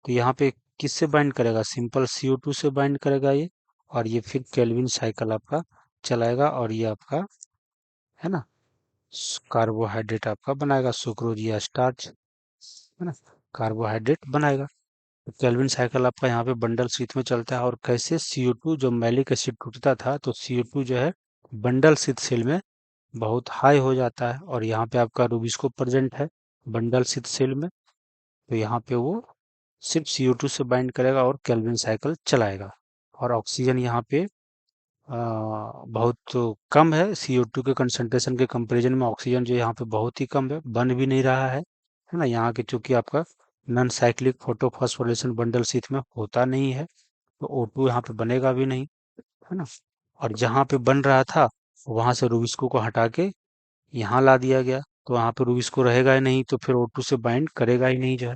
Speaker 1: तो यहाँ पे किससे बाइंड करेगा? सिंपल CO2 से बाइंड करेगा ये। और ये फिर केल्विन साइकिल आपका चलाएगा, और ये आपका, है ना, कार्बोहाइड्रेट आपका बनाएगा, सुक्रोज या स्टार्च, है ना, कार्बोहाइड्रेट बनाएगा। तो केल्विन साइकिल आपका यहाँ पे बंडल शीथ में चलता है। और कैसे? CO2 जो मैलिक एसिड टूटता था, तो CO2 जो है बंडल शीथ सेल में बहुत हाई हो जाता है, और यहाँ पे आपका रूबिस्को प्रेजेंट है बंडल शीथ सेल में। तो यहाँ पे वो सिर्फ CO2 से बाइंड करेगा और केल्विन साइकिल चलाएगा। और ऑक्सीजन यहाँ पे बहुत कम है। CO2 के कंसंट्रेशन के कंपैरिजन में ऑक्सीजन जो यहाँ पे बहुत ही कम है, बन भी नहीं रहा है ना। यहाँ के चूंकि आपका non cyclic photophosphorylation bundle sheath में होता नहीं है, तो O2 यहाँ पे बनेगा भी नहीं, है ना। और जहाँ पे बन रहा था, वहां से रूबिस्को को हटा के यहाँ ला दिया गया। तो वहां पे रूबिस्को रहेगा ही नहीं, तो फिर O2 से बाइंड करेगा ही नहीं, जो है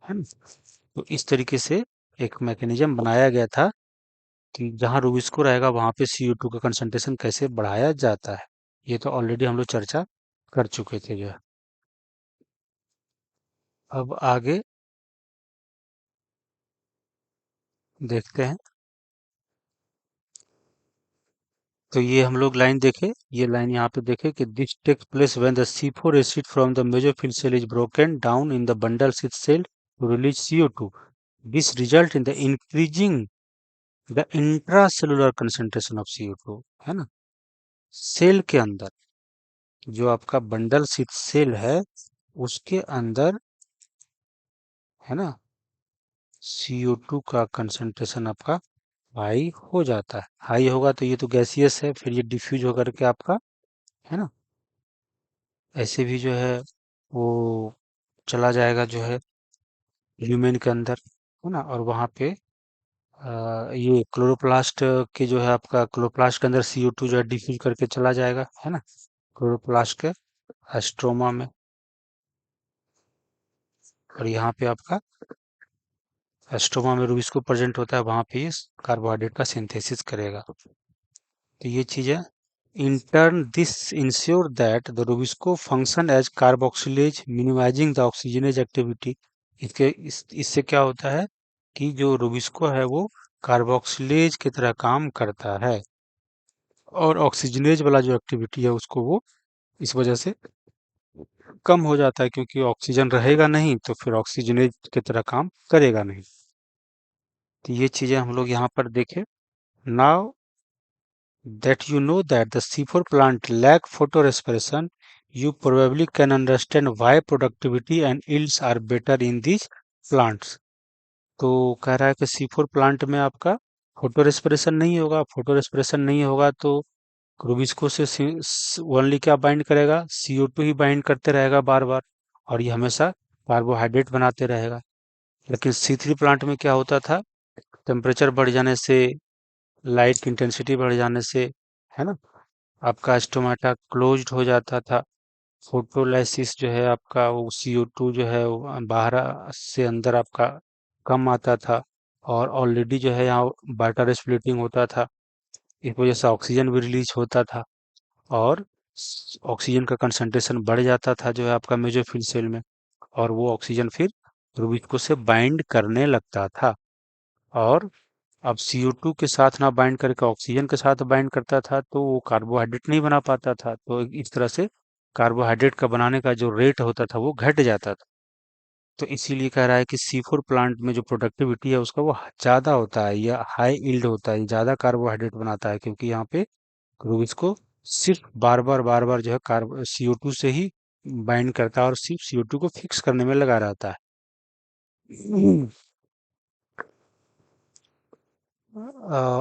Speaker 1: ना। तो इस तरीके से एक मैकेनिज्म बनाया गया था कि जहाँ रूबिस्को रहेगा वहां पे CO2 का कंसंट्रेशन कैसे बढ़ाया जाता है। ये तो ऑलरेडी हम लोग चर्चा कर चुके थे, जो है। अब आगे देखते हैं। तो ये हम लोग लाइन देखे, ये लाइन यहाँ पे देखे कि this takes place when the C4 acid from the mesophyll cell is broken down in the bundle sheath cell to release CO2। This result in the increasing the intracellular concentration of CO2, है ना। Cell के अंदर, जो आपका bundle sheath cell है, उसके अंदर, है ना, CO2 का कंसंट्रेशन आपका हाई हो जाता है। हाई होगा तो ये तो गैसियस है, फिर ये डिफ्यूज होकर के आपका, है ना, ऐसे भी जो है वो चला जाएगा, जो है ल्यूमेन के अंदर, है ना। और वहाँ पे ये क्लोरोप्लास्ट के जो है आपका, क्लोरोप्लास्ट के अंदर CO2 जो है डिफ्यूज करके चला जाएगा, है ना, क्लोरोप्लास्ट के स्ट्रोमा में। और यहाँ पे आपका स्ट्रोमा में रूबिस्को प्रेजेंट होता है, वहाँ पे ये कार्बोहाइड्रेट का सिंथेसिस करेगा। तो ये चीज़ है। In turn, this ensure that the Rubisco function as carboxylase, minimizing the oxygenase activity। इससे क्या होता है कि जो रूबिस्को है वो कार्बोक्सिलेज की तरह काम करता है, और ऑक्सीजनेज वाला जो एक्टिविटी है उसको वो इस वजह से कम हो जाता है, क्योंकि ऑक्सीजन रहेगा नहीं तो फिर ऑक्सीजनेज की तरह काम करेगा नहीं। तो ये चीजें हम लोग यहाँ पर देखें। Now that you know that the C4 plant lack photorespiration, you probably can understand why productivity and yields are better in these plants। तो कह रहा है कि C4 प्लांट में आपका फोटो रेस्पिरेशन नहीं होगा। फोटो रेस्पिरेशन नहीं होगा तो रूबिस्को से ओनली क्या बाइंड करेगा? CO2 ही बाइंड करते रहेगा बार बार, और ये हमेशा कार्बोहाइड्रेट बनाते रहेगा। लेकिन C3 प्लांट में क्या होता था? टेम्परेचर बढ़ जाने से, लाइट की इंटेंसिटी बढ़ जाने से, है ना, आपका स्टोमेटा क्लोज्ड हो जाता था, फोटोलाइसिस जो है आपका, वो CO2 जो है वो बाहर से अंदर आपका कम आता था, और ऑलरेडी जो है यहाँ वाटर स्प्लिटिंग होता था। इस वजह से ऑक्सीजन भी रिलीज होता था, और ऑक्सीजन का कंसंट्रेशन बढ़ जाता था जो है आपका मेसोफिल सेल में, और वो ऑक्सीजन फिर रूबिस्को से बाइंड करने लगता था। और अब CO2 के साथ ना बाइंड करके ऑक्सीजन के साथ बाइंड करता था, तो वो कार्बोहाइड्रेट नहीं बना पाता था, तो इस तरह से कार्बोहाइड्रेट का बनाने का जो रेट होता था वो घट जाता था। तो इसीलिए कह रहा है कि C4 प्लांट में जो प्रोडक्टिविटी है उसका वो ज़्यादा होता है, या हाई यील्ड होता है, ज़्यादा कार्बोहाइड्रेट बनाता है, क्योंकि यहाँ पे रूबिक्स को सिर्फ बार बार जो है कार्ब CO2 से ही बाइंड करता है, और सिर्फ CO2 को फिक्स करने में लगा रहता है।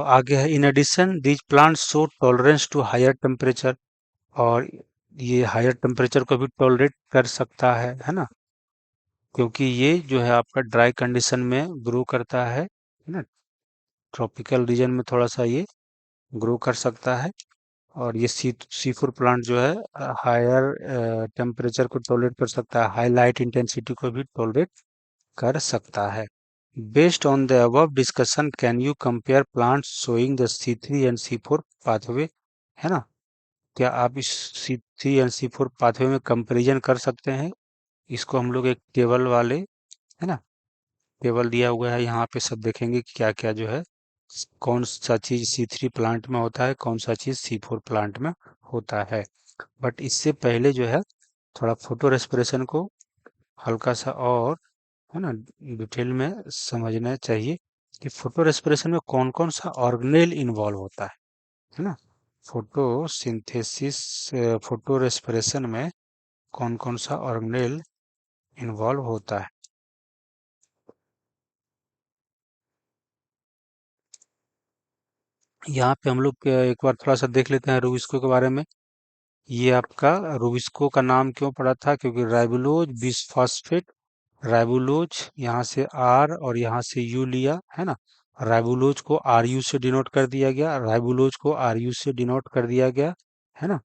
Speaker 1: आगे है, in addition these plants show tolerance to higher temperature, और ये हायर टेम्परेचर को भी टॉलरेट कर सकता है ना, क्योंकि ये जो है आपका ड्राई कंडीशन में ग्रो करता है ना। ट्रॉपिकल रीजन में थोड़ा सा ये ग्रो कर सकता है, और ये C4 प्लांट जो है हायर टेम्परेचर को टॉलरेट कर सकता है, हाई लाइट इंटेंसिटी को भी टॉलरेट कर सकता है। Based on the above discussion can you compare plants showing the C3 and C4 pathway, है ना। क्या आप इस C3 एंड C4 पाथवे में कंपैरिजन कर सकते हैं। इसको हम लोग एक टेबल वाले, है ना, टेबल दिया हुआ है यहाँ पे, सब देखेंगे कि क्या क्या जो है, कौन सा चीज C3 प्लांट में होता है, कौन सा चीज C4 प्लांट में होता है। बट इससे पहले जो है थोड़ा फोटो रेस्पिरेशन को हल्का सा और, है ना, डिटेल में समझना चाहिए कि फोटो रेस्पिरेशन में कौन कौन सा ऑर्गेनेल इन्वॉल्व होता है ना। फोटो सिंथेसिस, फोटो रेस्पिरेशन में कौन कौन सा ऑर्गेनेल इन्वॉल्व होता है। यहाँ पे हम लोग एक बार थोड़ा सा देख लेते हैं रूबिस्को के बारे में। ये आपका रूबिस्को का नाम क्यों पड़ा था, क्योंकि राइबोलोज बिसफॉस्फेट, राइबोलोज यहाँ से R और यहाँ से U लिया, है ना। राइबोलोज को RU से डिनोट कर दिया गया, राइबोलोज को RU से डिनोट कर दिया गया, है ना।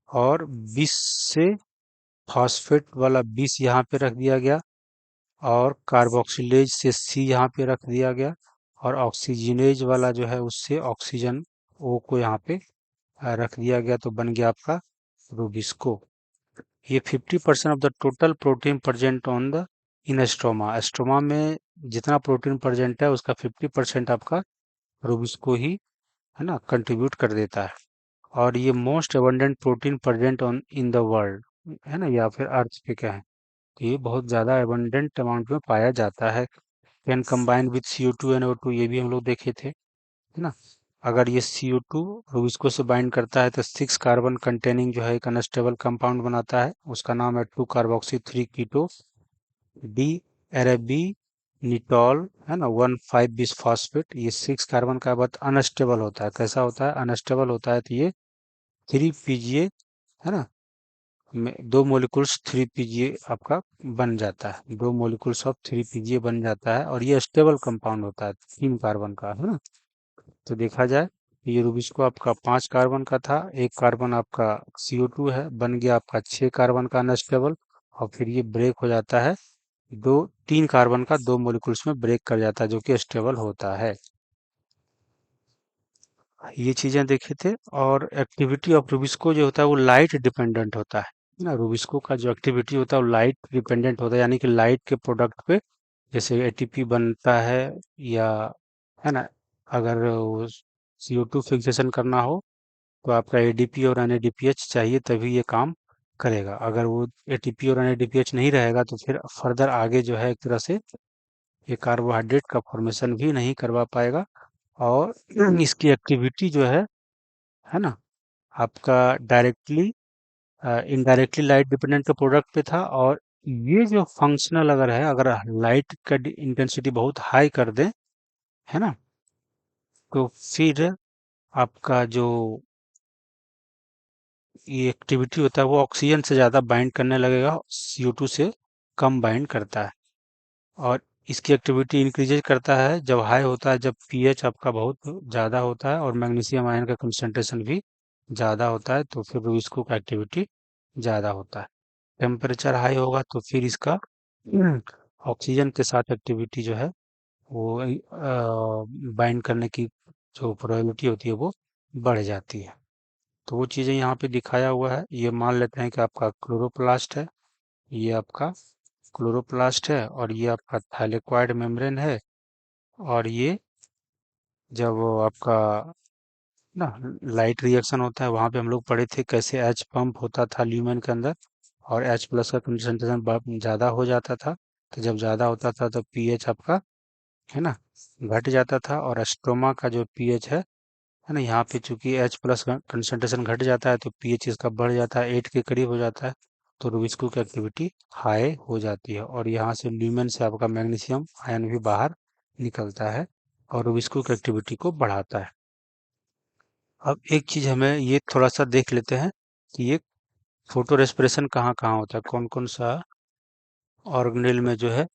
Speaker 1: और बिस से फॉस्फेट वाला बिस यहाँ पे रख दिया गया, और कार्बोक्सिलेज से C यहाँ पे रख दिया गया, और ऑक्सीजनेज वाला जो है उससे ऑक्सीजन O को यहाँ पे रख दिया गया, तो बन गया आपका रूबिस्को। ये 50% of the total protein present on the in stroma, stroma में जितना प्रोटीन प्रेजेंट है उसका 50% आपका रूबिस्को ही, है ना, कंट्रीब्यूट कर देता है। और ये most abundant protein present on in the world, है ना, या फिर अर्थ पे क्या है, तो ये बहुत ज़्यादा एबंडेंट अमाउंट में पाया जाता है। Can combine with CO2 and O2, ये भी हम लोग देखे थे, है ना। अगर ये CO2 रूबिस्को से बाइंड करता है तो 6 कार्बन कंटेनिंग जो है एक अनस्टेबल कंपाउंड बनाता है, उसका नाम है 2 कार्बोक्सी 3 कीटो डी एरेबी निटॉल, है ना, 1,5 बिसफॉस्फेट। ये 6 कार्बन का बहुत अनस्टेबल होता है। कैसा होता है, अनस्टेबल होता है, तो ये 3 PGA, है ना, में 2 मॉलिक्यूल्स 3 PGA आपका बन जाता है, 2 मॉलिक्यूल्स ऑफ 3 PGA बन जाता है, और ये स्टेबल कंपाउंड होता है 3 कार्बन का, है ना। तो देखा जाए, ये रूबिस्को आपका 5 कार्बन का था, 1 कार्बन आपका CO2 है, बन गया आपका 6 कार्बन का अनस्टेबल, और फिर ये ब्रेक हो जाता है, 3 कार्बन का 2 मॉलिक्यूल्स में ब्रेक कर जाता है, जो कि स्टेबल होता है। ये चीजें देखे थे। और एक्टिविटी ऑफ रूबिस्को जो होता है वो लाइट डिपेंडेंट होता है ना। रूबिस्को का जो एक्टिविटी होता है वो लाइट डिपेंडेंट होता है, यानी कि लाइट के प्रोडक्ट पे, जैसे ATP बनता है, या, है ना, अगर CO2 फिक्सेशन करना हो तो आपका ADP और NADPH चाहिए, तभी ये काम करेगा। अगर वो ATP और NADPH नहीं रहेगा तो फिर फर्दर आगे जो है एक तरह से ये कार्बोहाइड्रेट का फॉर्मेशन भी नहीं करवा पाएगा, और इसकी एक्टिविटी जो है ना, आपका डायरेक्टली इनडायरेक्टली लाइट डिपेंडेंट के प्रोडक्ट पे था। और ये जो फंक्शनल अगर है, अगर लाइट का इंटेंसिटी बहुत हाई कर दें, है ना, तो फिर आपका जो ये एक्टिविटी होता है वो ऑक्सीजन से ज़्यादा बाइंड करने लगेगा, CO2 से कम बाइंड करता है। और इसकी एक्टिविटी इंक्रीजेज करता है जब हाई होता है, जब pH आपका बहुत ज़्यादा होता है और मैग्नीशियम आयन का कंसंट्रेशन भी ज़्यादा होता है, तो फिर इसको का एक्टिविटी ज़्यादा होता है। टेम्परेचर हाई होगा तो फिर इसका ऑक्सीजन के साथ एक्टिविटी जो है वो बाइंड करने की जो प्रोबेबिलिटी होती है वो बढ़ जाती है। तो वो चीज़ें यहाँ पे दिखाया हुआ है। ये मान लेते हैं कि आपका क्लोरोप्लास्ट है, ये आपका क्लोरोप्लास्ट है और ये आपका थाइलेक्वाइड मेम्ब्रेन है। और ये जब वो आपका ना लाइट रिएक्शन होता है वहां पे हम लोग पढ़े थे कैसे एच पंप होता था ल्यूमेन के अंदर और एच प्लस का कंसंट्रेशन ज़्यादा हो जाता था। तो जब ज़्यादा होता था तो पीएच आपका है ना घट जाता था। और स्ट्रोमा का जो पीएच है ना, यहाँ पे चूंकि एच प्लस कंसंट्रेशन घट जाता है तो पीएच इसका बढ़ जाता है, 8 के करीब हो जाता है। तो रुबिस्को की एक्टिविटी हाई हो जाती है और यहाँ से ल्यूमेन से आपका मैग्नीशियम आयन भी बाहर निकलता है और रुबिस्को की एक्टिविटी को बढ़ाता है। अब एक चीज हमें ये थोड़ा सा देख लेते हैं कि ये फोटो रेस्पिरेशन कहाँ कहाँ होता है, कौन कौन सा ऑर्गेनेल में जो है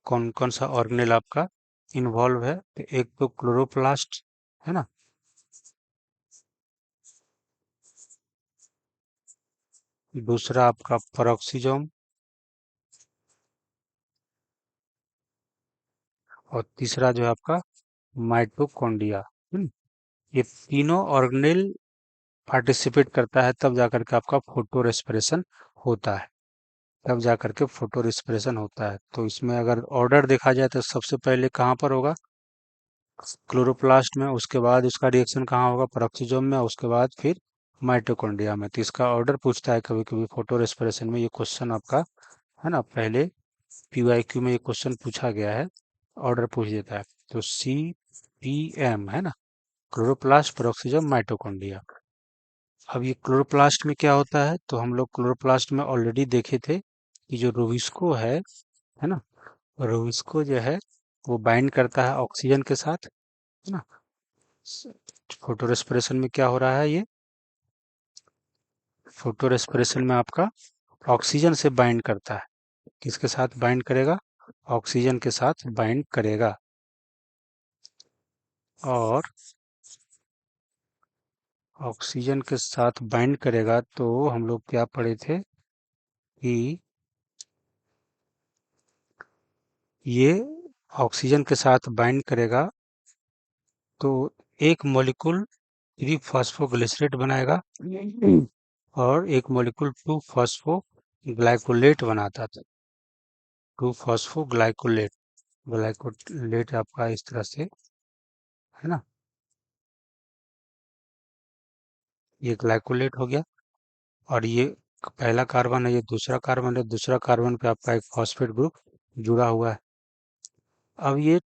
Speaker 1: कौन कौन सा ऑर्गेनेल आपका इन्वॉल्व है। तो एक तो क्लोरोप्लास्ट है ना, दूसरा आपका पेरोक्सिसोम और तीसरा जो है आपका माइटोकॉन्ड्रिया। ये तीनों ऑर्गेनेल पार्टिसिपेट करता है तब जाकर के आपका फोटो रेस्पिरेशन होता है, तब जाकर के फोटो रेस्पिरेशन होता है। तो इसमें अगर ऑर्डर देखा जाए तो सबसे पहले कहाँ पर होगा, क्लोरोप्लास्ट में, उसके बाद इसका रिएक्शन कहाँ होगा, पेरोक्सिसोम में, उसके बाद फिर माइटोकॉन्ड्रिया में। तो इसका ऑर्डर पूछता है कभी कभी फोटो रेस्पिरेशन में, ये क्वेश्चन आपका है ना पहले पीवाईक्यू में ये क्वेश्चन पूछा गया है, ऑर्डर पूछ देता है। तो CPM है ना, क्लोरोप्लास्ट, पेरोक्सिसोम, माइटोकॉन्ड्रिया। अब ये क्लोरोप्लास्ट में क्या होता है, तो हम लोग क्लोरोप्लास्ट में ऑलरेडी देखे थे कि जो रूबिस्को है ना, रूबिस्को जो है वो बाइंड करता है ऑक्सीजन के साथ, है ना। फोटो रेस्पिरेशन में क्या हो रहा है, ये फोटो रेस्पिरेशन में आपका ऑक्सीजन से बाइंड करता है। किसके साथ बाइंड करेगा, ऑक्सीजन के साथ बाइंड करेगा। और ऑक्सीजन के साथ बाइंड करेगा तो हम लोग क्या पढ़े थे कि ये ऑक्सीजन के साथ बाइंड करेगा तो एक मॉलिक्यूल 3 फॉस्फोग्लिसरेट बनाएगा और एक मॉलिक्यूल 2 फॉस्फोग्लाइकोलेट बनाता था। 2 फॉस्फोग्लाइकोलेट, ग्लाइकोलेट आपका इस तरह से है ना, ये ग्लाइकोलेट हो गया। और ये पहला कार्बन है, ये दूसरा कार्बन है, दूसरा कार्बन पे आपका एक फॉस्फेट ग्रुप जुड़ा हुआ है। अब ये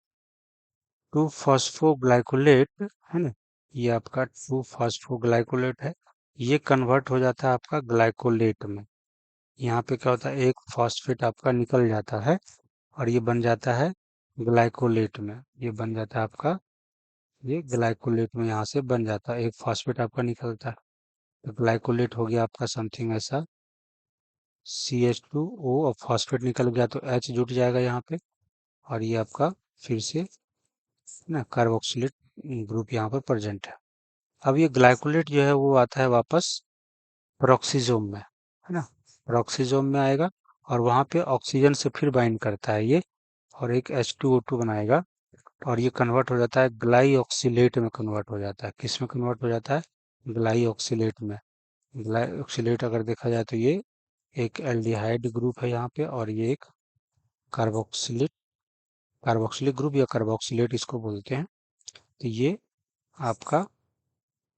Speaker 1: 2 फॉस्फोग्लाइकोलेट है ना, ये आपका 2 फॉस्फोग्लाइकोलेट है, ये कन्वर्ट हो जाता है आपका ग्लाइकोलेट में। यहाँ पे क्या होता है, एक फॉस्फेट आपका निकल जाता है और ये बन जाता है ग्लाइकोलेट में, ये बन जाता है आपका, ये ग्लाइकोलेट में यहाँ से बन जाता है, एक फॉस्फेट आपका निकलता है। तो ग्लाइकोलेट हो गया आपका समथिंग ऐसा, CH2O, और फॉस्फेट निकल गया तो H जुट जाएगा यहाँ पे और ये आपका फिर से ना कार्बोक्सिलेट ग्रुप यहाँ पर प्रेजेंट है। अब ये ग्लाइकोलेट जो है वो आता है वापस पेरोक्सिसोम में, है ना, पेरोक्सिसोम में आएगा और वहाँ पे ऑक्सीजन से फिर बाइंड करता है ये और एक H2O2 बनाएगा और ये कन्वर्ट हो जाता है ग्लाइऑक्सिलेट में, कन्वर्ट हो जाता है, किस में कन्वर्ट हो जाता है, ग्लाइऑक्सिलेट में। ग्लाइऑक्सिलेट अगर देखा जाए तो ये एक एल्डिहाइड ग्रुप है यहाँ पे और ये एक कार्बोक्सिलेट, कार्बोक्सिलिक ग्रुप या कार्बोक्सिलेट इसको बोलते हैं। तो ये आपका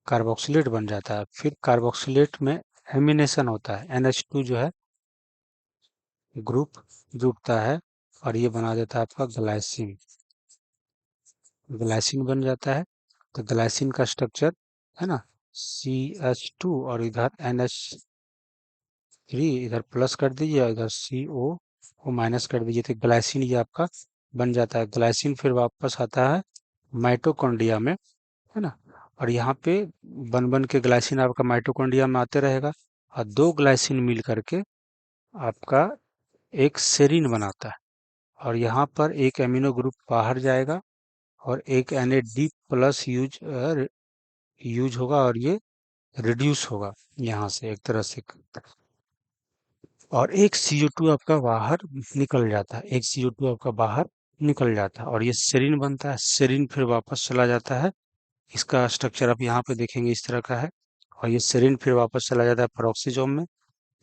Speaker 1: कार्बोक्सिलेट बन जाता है। फिर कार्बोक्सिलेट में एमिनेशन होता है, NH2 जो है ग्रुप जुड़ता है और ये बना देता है आपका ग्लाइसिन, ग्लाइसिन बन जाता है। तो ग्लाइसिन का स्ट्रक्चर है ना, CH2 और इधर NH3, इधर प्लस कर दीजिए और इधर CO को माइनस कर दीजिए तो ग्लाइसिन ये आपका बन जाता है। ग्लाइसिन फिर वापस आता है माइटोकॉन्ड्रिया में, है ना, और यहाँ पे बन बन के ग्लाइसिन आपका माइटोकॉन्ड्रिया में आते रहेगा और दो ग्लाइसिन मिल करके आपका एक सेरीन बनाता है और यहाँ पर एक एमिनो ग्रुप बाहर जाएगा और एक NAD प्लस यूज होगा और ये रिड्यूस होगा यहाँ से एक तरह से, और एक CO2 आपका बाहर निकल जाता है, एक CO2 आपका बाहर निकल जाता है, और ये सेरीन बनता है। सेरीन फिर वापस चला जाता है, इसका स्ट्रक्चर आप यहाँ पे देखेंगे इस तरह का है, और ये सेरीन फिर वापस चला जाता है पेरोक्सिसोम में।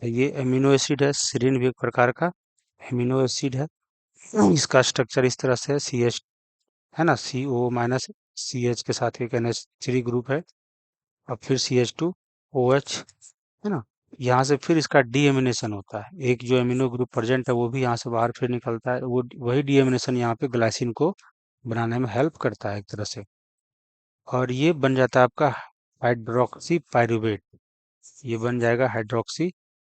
Speaker 1: ये एमिनो एसिड है, सेरीन भी एक प्रकार का एमिनो एसिड है। इसका स्ट्रक्चर इस तरह से है, CH है ना, CO- CH के साथ एक NH3 ग्रुप है, और फिर CH2OH है ना। यहाँ से फिर इसका डीएमिनेशन होता है, एक जो एमिनो ग्रुप प्रेजेंट है वो भी यहाँ से बाहर फिर निकलता है, वो वही डीएमिनेशन यहाँ पे ग्लाइसिन को बनाने में हेल्प करता है एक तरह से, और ये बन जाता है आपका हाइड्रोक्सी पायरुवेट। ये बन जाएगा हाइड्रोक्सी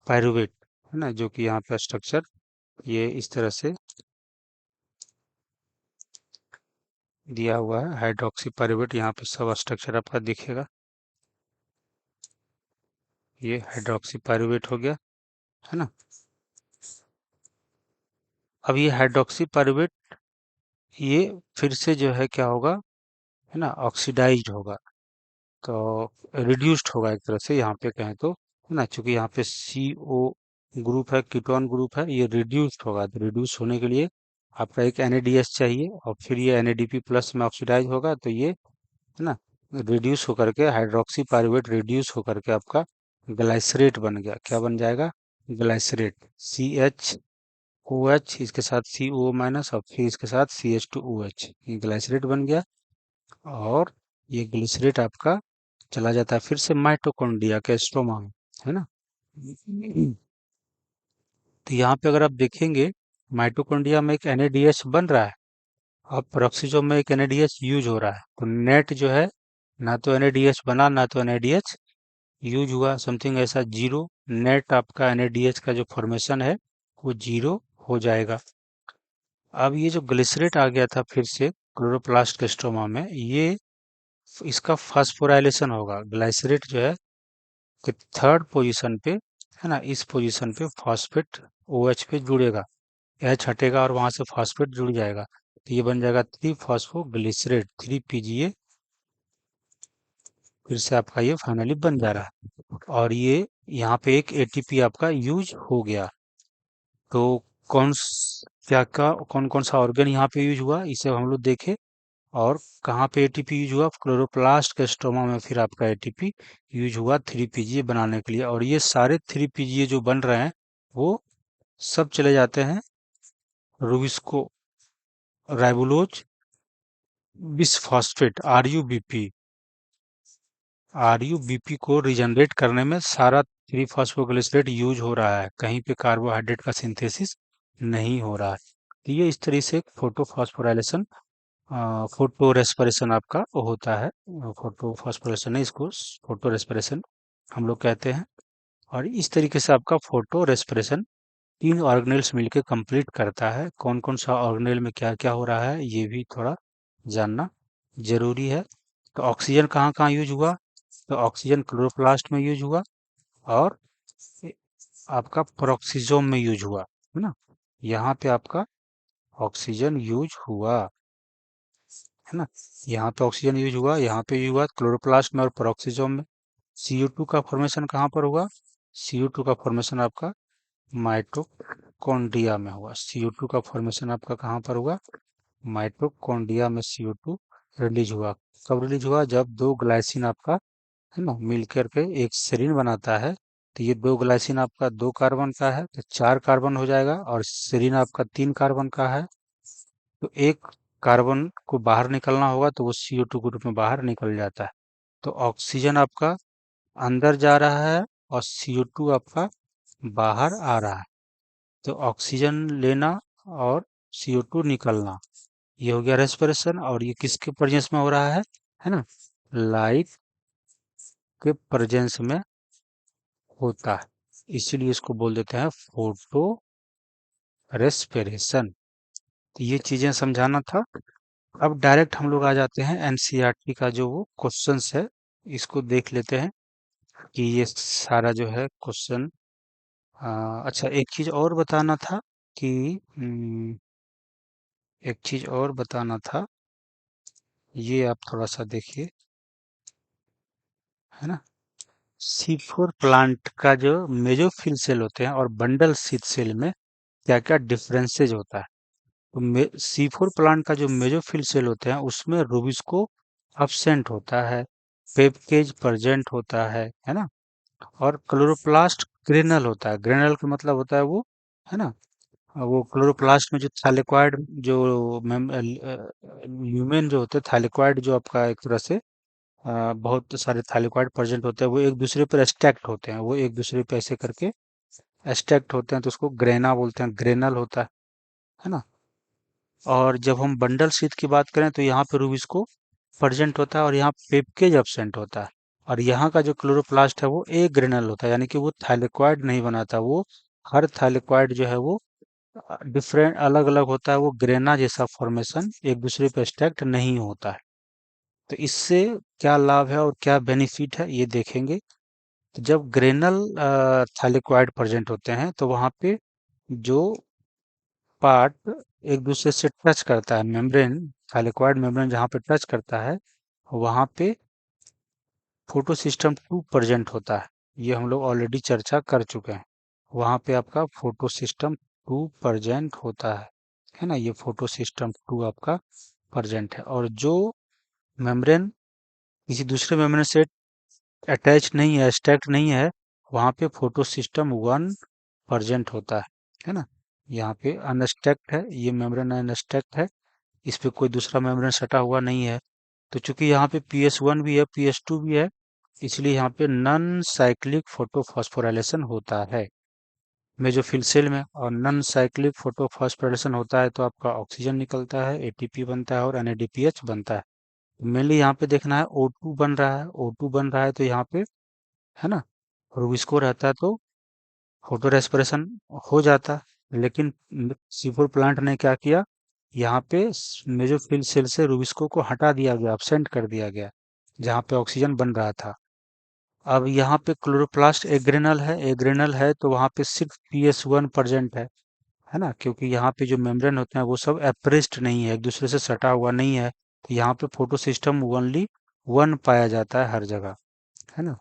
Speaker 1: पायरुवेट, है ना, जो कि यहाँ पे स्ट्रक्चर ये इस तरह से दिया हुआ है। हाइड्रोक्सी पायरुवेट यहाँ पे सब स्ट्रक्चर आपका दिखेगा। ये हाइड्रोक्सी पायरुवेट हो गया, है ना। अब ये हाइड्रोक्सी पायरुवेट ये फिर से जो है क्या होगा, है ना, ऑक्सीडाइज्ड होगा, तो रिड्यूस्ड होगा एक तरह से यहाँ पे कहें तो, है ना, क्योंकि यहाँ पे CO ग्रुप है, कीटोन ग्रुप है, ये रिड्यूस्ड होगा, तो रिड्यूस होने के लिए आपका एक NADH चाहिए, और फिर ये NADP प्लस में ऑक्सीडाइज होगा, तो ये, है ना, रिड्यूस होकर के हाइड्रोक्सी पायरुवेट रिड्यूस होकर के आपका ग्लाइसरेट बन गया। क्या बन जाएगा? ग्लाइसरेट। CHOH इसके साथ CO- और फिर इसके साथ CH2OH, ये ग्लाइसरेट बन गया, और ये ग्लिसरेट आपका चला जाता है फिर से माइटोकॉन्ड्रिया के स्ट्रोमा में, है ना। तो यहाँ पे अगर आप देखेंगे माइटोकॉन्ड्रिया में एक NADH बन रहा है, और पेरोक्सिसोम में एक NADH यूज हो रहा है, तो नेट जो है ना तो NADH बना ना तो NADH यूज हुआ, समथिंग ऐसा जीरो। नेट आपका NADH का जो फॉर्मेशन है वो जीरो हो जाएगा। अब ये जो ग्लिसरेट आ गया था फिर से क्लोरोप्लास्ट के स्ट्रोमा में, ये इसका फास्फोराइलेशन होगा। ग्लाइसरेट जो है कि थर्ड पोजीशन पे, है ना, इस पोजीशन पे फॉस्फेट OH पे जुड़ेगा, H हटेगा और वहां से फॉस्फेट जुड़ जाएगा, तो ये बन जाएगा 3 फॉस्फोग्लिसरेट, 3 PGA, फिर से आपका ये फाइनली बन जा रहा है, और ये यहाँ पे एक ATP आपका यूज हो गया। तो कौन कौन सा ऑर्गन यहाँ पे यूज हुआ इसे हम लोग देखे, और कहाँ पे ATP यूज हुआ? क्लोरोप्लास्ट के स्ट्रोमा में फिर आपका ATP यूज हुआ 3 PGA बनाने के लिए, और ये सारे 3 PGA जो बन रहे हैं वो सब चले जाते हैं रूबिस्को राइबोलोज बिसफॉस्फेट RUBP को रिजनरेट करने में सारा 3 फॉस्फोग्लिसरेट यूज हो रहा है, कहीं पे कार्बोहाइड्रेट का सिंथेसिस नहीं हो रहा है। तो ये इस तरह से फोटोफॉस्फोराइलेशन, फोटो रेस्पिरेशन आपका होता है। फोटो फास्फोरेशन नहीं, इसको फोटो रेस्पिरेशन हम लोग कहते हैं। और इस तरीके से आपका फोटो रेस्पिरेशन 3 ऑर्गेनेल्स मिलकर कंप्लीट करता है। कौन कौन सा ऑर्गेनेल में क्या क्या हो रहा है ये भी थोड़ा जानना जरूरी है। तो ऑक्सीजन कहाँ कहाँ यूज हुआ? तो ऑक्सीजन क्लोरोप्लास्ट में यूज हुआ, और ए- आपका पेरोक्सिसोम में यूज हुआ, है ना। यहाँ पे आपका ऑक्सीजन यूज हुआ, है ना। यहाँ पे ऑक्सीजन यूज हुआ, यहाँ पे यूज हुआ क्लोरोप्लास्ट में और पेरोक्सिसोम में। CO2 का फॉर्मेशन कहाँ पर हुआ? CO2 का फॉर्मेशन आपका माइटोकॉन्ड्रिया में हुआ। CO2 का फॉर्मेशन आपका कहाँ पर हुआ? माइटोकॉन्ड्रिया में CO2 रिलीज हुआ। कब रिलीज हुआ? जब दो ग्लाइसिन आपका, है ना, मिलकर के एक सेरीन बनाता है, तो ये दो ग्लाइसिन आपका 2 कार्बन का है तो 4 कार्बन हो जाएगा, और सेरीन आपका 3 कार्बन का है, तो एक कार्बन को बाहर निकलना होगा तो वो CO2 ग्रुप में बाहर निकल जाता है। तो ऑक्सीजन आपका अंदर जा रहा है और CO2 आपका बाहर आ रहा है, तो ऑक्सीजन लेना और CO2 निकलना, ये हो गया रेस्पिरेशन। और ये किसके प्रेजेंस में हो रहा है ना, लाइट के प्रेजेंस में होता है, इसीलिए इसको बोल देते हैं फोटो रेस्पिरेशन। तो ये चीजें समझाना था। अब डायरेक्ट हम लोग आ जाते हैं NCERT का जो वो क्वेश्चंस है, इसको देख लेते हैं कि ये सारा जो है क्वेश्चन। अच्छा, एक चीज और बताना था कि एक चीज और बताना था, ये आप थोड़ा सा देखिए, है ना। C4 प्लांट का जो मेसोफिल सेल होते हैं और बंडल शीथ सेल में क्या क्या डिफरेंसेस होता है। तो C4 प्लांट का जो मेसोफिल सेल होते हैं उसमें रूबिस्को absent होता है, पेपकेज प्रेजेंट होता है ना। और क्लोरोप्लास्ट ग्रेनल होता है। ग्रेनल का मतलब होता है वो, है ना। वो क्लोरोप्लास्ट में जो थैलेकॉइड जो ल्यूमेन जो होते हैं, थैलेकॉइड जो आपका एक तरह से बहुत सारे थैलेकॉइड प्रेजेंट होते हैं, वो एक दूसरे पर स्टैक्ड होते हैं, वो एक दूसरे पे ऐसे करके स्टैक्ड होते हैं, तो उसको ग्रेना बोलते हैं, ग्रेनल होता है ना। और जब हम बंडल शीट की बात करें तो यहाँ पे रूबिस्को प्रेजेंट होता है और यहाँ पेपकेज एब्सेंट होता है। और यहाँ का जो क्लोरोप्लास्ट है वो ए ग्रेनल होता है, यानी कि वो थाइलेक्वाइड नहीं बनाता। वो हर थाइलेक्वाइड जो है वो डिफरेंट अलग अलग होता है, वो ग्रेना जैसा फॉर्मेशन एक दूसरे पे स्टैक्ड नहीं होता है। तो इससे क्या लाभ है और क्या बेनिफिट है ये देखेंगे। तो जब ग्रेनल थाइलेक्वाइड प्रेजेंट होते हैं तो वहाँ पे जो पार्ट एक दूसरे से टच करता है, मेम्ब्रेन, थाइलेक्वाइड मेम्ब्रेन जहाँ पे टच करता है वहाँ पे फोटो सिस्टम 2 प्रेजेंट होता है। ये हम लोग ऑलरेडी चर्चा कर चुके हैं। वहाँ पे आपका फोटो सिस्टम 2 प्रेजेंट होता है ना। ये फोटो सिस्टम 2 आपका प्रेजेंट है। और जो मेम्ब्रेन किसी दूसरे मेम्ब्रेन से अटैच नहीं है, स्टैक्ड नहीं है, वहाँ पे फोटो सिस्टम 1 प्रेजेंट होता है ना। यहाँ पे अनस्टैक्ड है, ये मेम्ब्रेन अनस्टैक्ड है, इस पे कोई दूसरा मेम्ब्रेन सटा हुआ नहीं है। तो चूंकि यहाँ पे PS1 भी है, PS2 भी है, इसलिए यहाँ पे नॉन साइक्लिक फोटोफॉस्फोराइलेशन होता है मेसोफिल सेल में। और नॉन साइक्लिक फोटोफॉस्फोराइलेशन होता है तो आपका ऑक्सीजन निकलता है, ATP बनता है और NADPH बनता है। मेनली यहाँ पे देखना है O2 बन रहा है, O2 बन रहा है तो यहाँ पे, है ना, रूबिस्को रहता है तो फोटो रेस्पिरेशन हो जाता। लेकिन C4 प्लांट ने क्या किया, यहाँ पे मेसोफिल सेल से रूबिस्को को हटा दिया गया, absent कर दिया गया, जहाँ पे ऑक्सीजन बन रहा था। अब यहाँ पे क्लोरोप्लास्ट एग्रेनल है, एग्रेनल है तो वहाँ पे सिर्फ PS1 प्रेजेंट है ना। क्योंकि यहाँ पे जो मेम्ब्रेन होते हैं वो सब एप्रेस्ड नहीं है, एक दूसरे से सटा हुआ नहीं है, तो यहाँ पे फोटो सिस्टम ओनली 1 पाया जाता है हर जगह, है ना।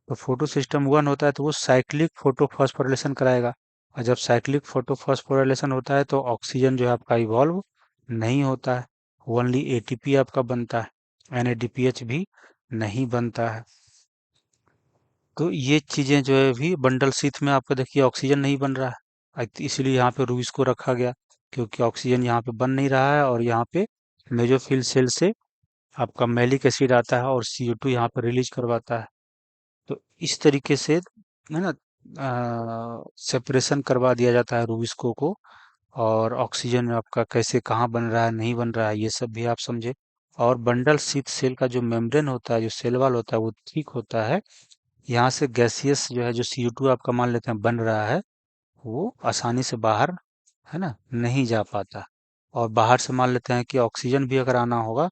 Speaker 1: तो फोटो सिस्टम 1 होता है तो वो साइक्लिक फोटोफॉस्फोरिलेशन कराएगा। और जब साइक्लिक फोटोफॉस्फोरिलेशन होता है तो ऑक्सीजन जो है आपका इवॉल्व नहीं होता है, ओनली ATP आपका बनता है, NADPH भी नहीं बनता है। तो ये चीजें जो है भी बंडल शीथ में आपका देखिए ऑक्सीजन नहीं बन रहा है। इसीलिए यहाँ पे रूबिस को रखा गया, क्योंकि ऑक्सीजन यहाँ पे बन नहीं रहा है। और यहाँ पे मेसोफिल सेल से आपका मैलिक एसिड आता है और CO2 यहाँ पे रिलीज करवाता है। तो इस तरीके से, है ना, सेपरेशन करवा दिया जाता है रूबिस्को को। और ऑक्सीजन आपका कैसे कहाँ बन रहा है नहीं बन रहा है ये सब भी आप समझे। और बंडल शीथ सेल का जो मेम्ब्रेन होता है, जो सेल वॉल होता है, वो ठीक होता है। यहाँ से गैसियस जो है, जो CO2 आपका मान लेते हैं बन रहा है, वो आसानी से बाहर, है ना, नहीं जा पाता। और बाहर से मान लेते हैं कि ऑक्सीजन भी अगर आना होगा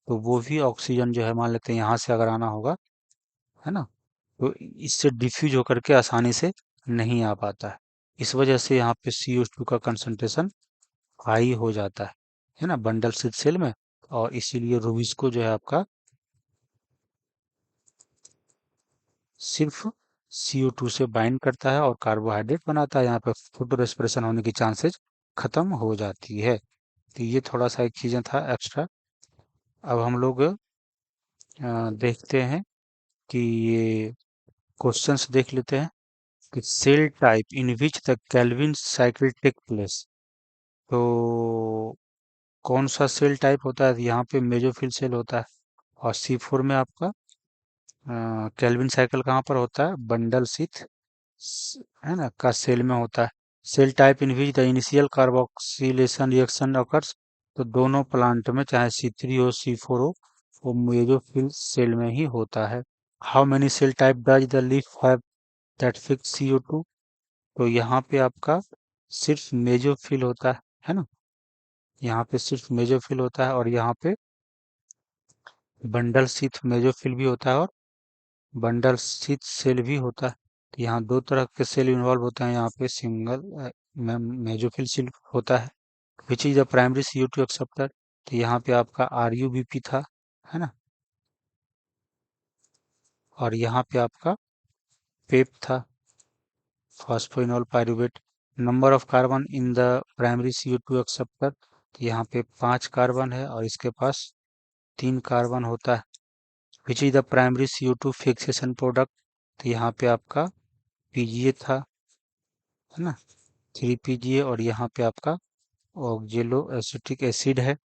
Speaker 1: तो वो भी ऑक्सीजन जो है मान लेते हैं यहाँ से अगर आना होगा, है ना, तो इससे डिफ्यूज होकर के आसानी से नहीं आ पाता है। इस वजह से यहाँ पे CO2 का कंसंट्रेशन हाई हो जाता है ना, बंडल स्थित सेल में। और इसीलिए रूबिस्को जो है आपका सिर्फ CO2 से बाइंड करता है और कार्बोहाइड्रेट बनाता है। यहाँ पे फोटो रेस्पिरेशन होने की चांसेस खत्म हो जाती है। तो ये थोड़ा सा एक चीजें था एक्स्ट्रा। अब हम लोग देखते हैं कि ये क्वेश्चंस देख लेते हैं कि cell type in which the Calvin cycle take place. तो कौन सा सेल टाइप होता है, यहाँ पे मेसोफिल सेल होता है। और C4 में आपका केल्विन साइकिल कहाँ पर होता है, बंडल शीथ, है ना, का सेल में होता है। Cell type in which the initial carboxylation reaction occurs. तो दोनों प्लांट में चाहे C3 हो C4 हो, वो मेसोफिल सेल में ही होता है। How many cell type does the leaf have that fix CO2। तो यहाँ पे आपका सिर्फ मेसोफिल होता है ना। यहाँ पे सिर्फ मेसोफिल होता है और यहाँ पे बंडल शीथ मेसोफिल भी होता है और बंडल शीथ सेल भी होता है। तो यहाँ दो तरह के सेल इन्वॉल्व होते हैं। यहाँ पे सिंगल मेसोफिल सेल होता है, which is the primary CO2 acceptor. तो यहाँ पे आपका RUBP था, है ना। और यहाँ पे आपका पेप था, phosphoenol pyruvate. Number of carbon in the primary CO2 acceptor, तो यहाँ पे 5 कार्बन है और इसके पास 3 कार्बन होता है। Which is the primary CO2 fixation product, तो यहाँ पे आपका PGA था, है ना, 3 PGA, और यहाँ पे आपका ऑक्जेलो एसिटिक एसिड है।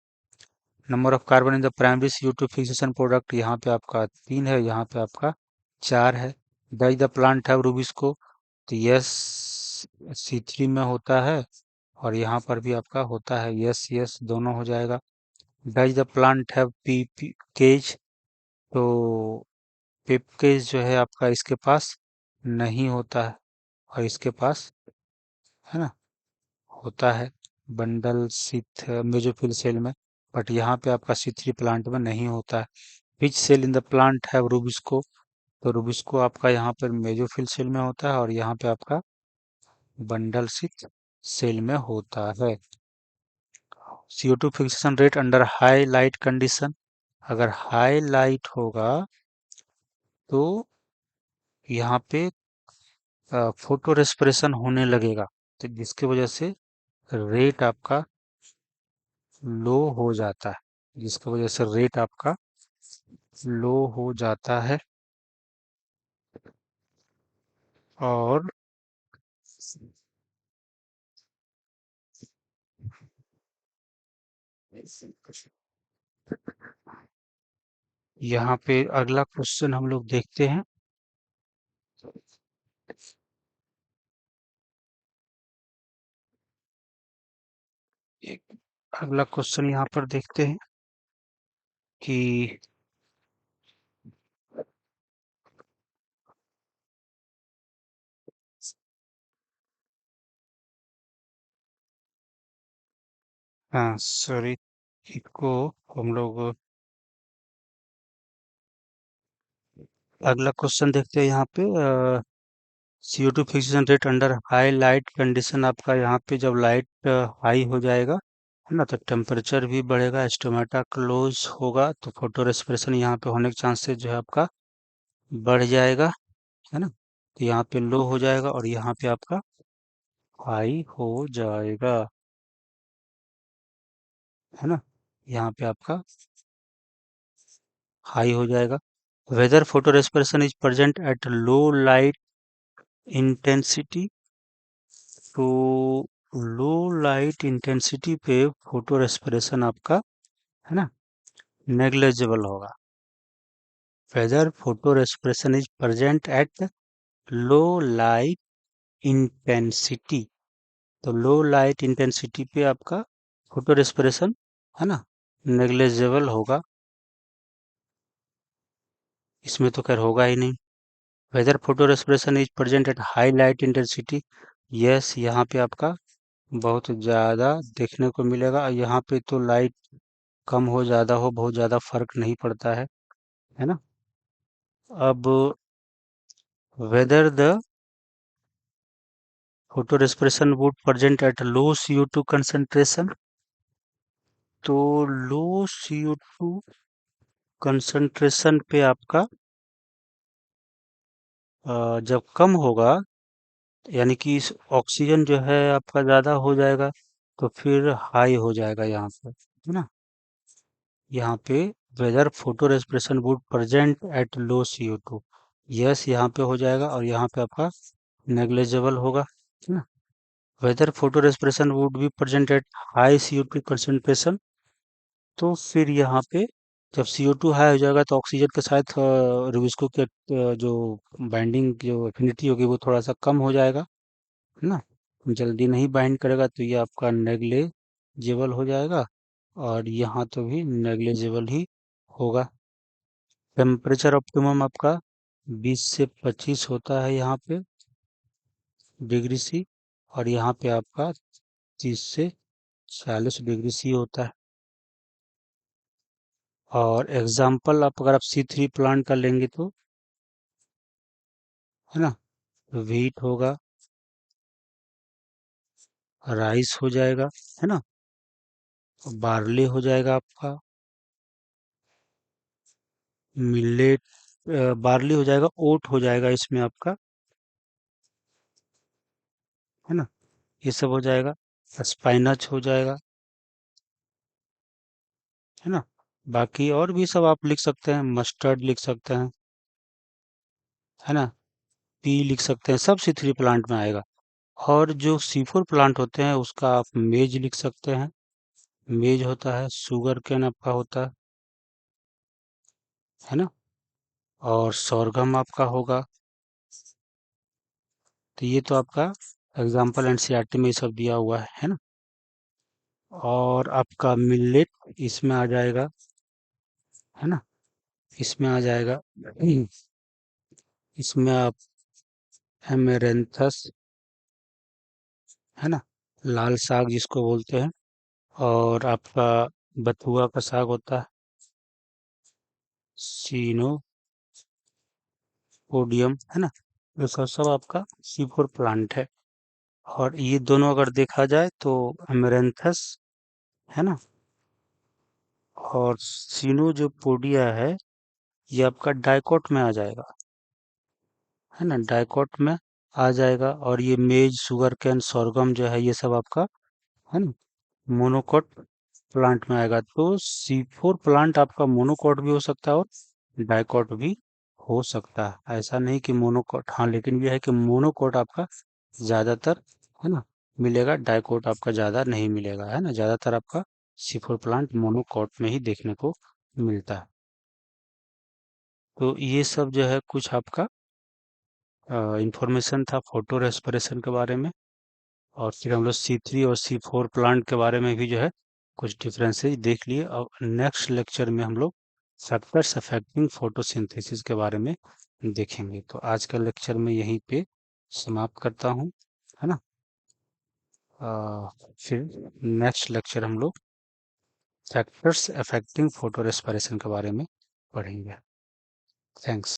Speaker 1: Number of carbon in the primary CO2 fixation product, यहाँ पे आपका 3 है, यहाँ पे आपका 4 है। Does the plant have rubisco, तो यस C3 में होता है और यहाँ पर भी आपका होता है, यस यस दोनों हो जाएगा। डज द प्लांट हैव पी केज, तो पेपकेज जो है आपका इसके पास नहीं होता है और इसके पास, है ना, होता है बंडल सिथ मेसोफिल सेल में, बट यहाँ पे आपका C3 प्लांट में नहीं होता है। Which cell in the plant have rubisco, तो रूबिस्को आपका यहाँ पर मेसोफिल सेल में होता है और यहाँ पे आपका बंडल सिथ सेल में होता है। CO2 fixation rate under high light condition, अगर हाई लाइट होगा तो यहाँ पे फोटो रेस्पिरेशन होने लगेगा, तो जिसकी वजह से रेट आपका लो हो जाता है, जिसकी वजह से रेट आपका लो हो जाता है। और यहाँ पे अगला क्वेश्चन हम लोग देखते हैं। एक अगला क्वेश्चन यहाँ पर देखते हैं कि हाँ सॉरी, इसको हम लोग अगला क्वेश्चन देखते हैं। यहाँ पे CO2 fixation rate under high light condition, आपका यहाँ पे जब लाइट हाई हो जाएगा, है ना, तो टेम्परेचर भी बढ़ेगा, स्टोमेटा क्लोज होगा, तो फोटो रेस्पिरेशन यहाँ पे होने के चांसेस जो है आपका बढ़ जाएगा, है ना, तो यहाँ पे लो हो जाएगा और यहाँ पे आपका हाई हो जाएगा, है ना, यहाँ पे आपका हाई हो जाएगा। Whether photo respiration is present at low light intensity, तो लो लाइट इंटेंसिटी पे फोटो रेस्पिरेशन आपका, है ना, नेग्लेजिबल होगा। Whether photo respiration is present at low light intensity, तो लो लाइट इंटेंसिटी पे आपका फोटो रेस्पिरेशन, है ना, नेग्लेजिबल होगा, इसमें तो खैर होगा ही नहीं। Whether photo respiration is present at high light intensity, yes यहाँ पे आपका बहुत ज़्यादा देखने को मिलेगा और यहाँ पे तो लाइट कम हो ज़्यादा हो बहुत ज़्यादा फर्क नहीं पड़ता है ना। अब whether the photo respiration would present at low CO2 concentration, तो लो CO2 कंसंट्रेशन पे आपका जब कम होगा, यानी कि इस ऑक्सीजन जो है आपका ज़्यादा हो जाएगा, तो फिर हाई हो जाएगा यहाँ पे, है ना, यहाँ पे whether photo respiration would present at low CO2, yes यहाँ पे हो जाएगा और यहाँ पे आपका नेग्लेजिबल होगा, है ना। Whether photo respiration would be present at high CO2 concentration, तो फिर यहाँ पे जब CO2 हाई हो जाएगा तो ऑक्सीजन के साथ रुबिस्को के जो बाइंडिंग जो एफिनिटी होगी वो थोड़ा सा कम हो जाएगा, है ना, जल्दी नहीं बाइंड करेगा, तो ये आपका नेग्लेजिबल हो जाएगा और यहाँ तो भी नेग्लेजिबल ही होगा। टेम्परेचर ऑप्टिमम आपका 20 से 25 होता है यहाँ पे डिग्री सी, और यहाँ पे आपका 30 से 40 डिग्री सी होता है। और एग्जाम्पल आप अगर आप C3 प्लांट का लेंगे तो, है ना, व्हीट होगा, राइस हो जाएगा, है ना, बार्ले हो जाएगा आपका, मिलेट बार्ली हो जाएगा, ओट हो जाएगा इसमें आपका, है ना, ये सब हो जाएगा, स्पाइनच हो जाएगा, है ना। बाकी और भी सब आप लिख सकते हैं, मस्टर्ड लिख सकते हैं, है ना, पी लिख सकते हैं, सब C3 प्लांट में आएगा। और जो C4 प्लांट होते हैं उसका आप मेज लिख सकते हैं, मेज होता है, शुगर केन आपका होता है ना, और सोरगम आपका होगा। तो ये तो आपका एग्जाम्पल एनसीईआरटी में ये सब दिया हुआ है ना। और आपका मिलेट इसमें आ जाएगा, है ना, इसमें आ जाएगा, इसमें आप एमेरेंथस, है ना, लाल साग जिसको बोलते हैं, और आपका बथुआ का साग होता है, सीनोपोडियम, है ना, ये सब सब आपका C4 प्लांट है। और ये दोनों अगर देखा जाए तो एमेरेंथस, है ना, और सीनो जो पोडिया है ये आपका डाइकोट में आ जाएगा, है ना, डाइकोट में आ जाएगा। और ये मेज, शुगर कैन, सोरगम जो है ये सब आपका, है ना, मोनोकोट प्लांट में आएगा। तो C4 प्लांट आपका मोनोकोट भी हो सकता है और डाइकोट भी हो सकता है, ऐसा नहीं कि मोनोकोट, हाँ, लेकिन ये है कि मोनोकोट आपका ज्यादातर, है ना, मिलेगा, डाइकोट आपका ज्यादा नहीं मिलेगा, है ना, ज्यादातर आपका C4 प्लांट मोनोकोट में ही देखने को मिलता है। तो ये सब जो है कुछ आपका इंफॉर्मेशन था फोटो रेस्पिरेशन के बारे में। और फिर हम लोग C3 और C4 प्लांट के बारे में भी जो है कुछ डिफरेंसेस देख लिए। अब नेक्स्ट लेक्चर में हम लोग फैक्टर्स अफेक्टिंग फोटोसिंथेसिस के बारे में देखेंगे। तो आज का लेक्चर में यहीं पे समाप्त करता हूँ, है ना। फिर नेक्स्ट लेक्चर हम लोग फैक्टर्स अफेक्टिंग फोटो रेस्पिरेशन के बारे में पढ़ेंगे। थैंक्स।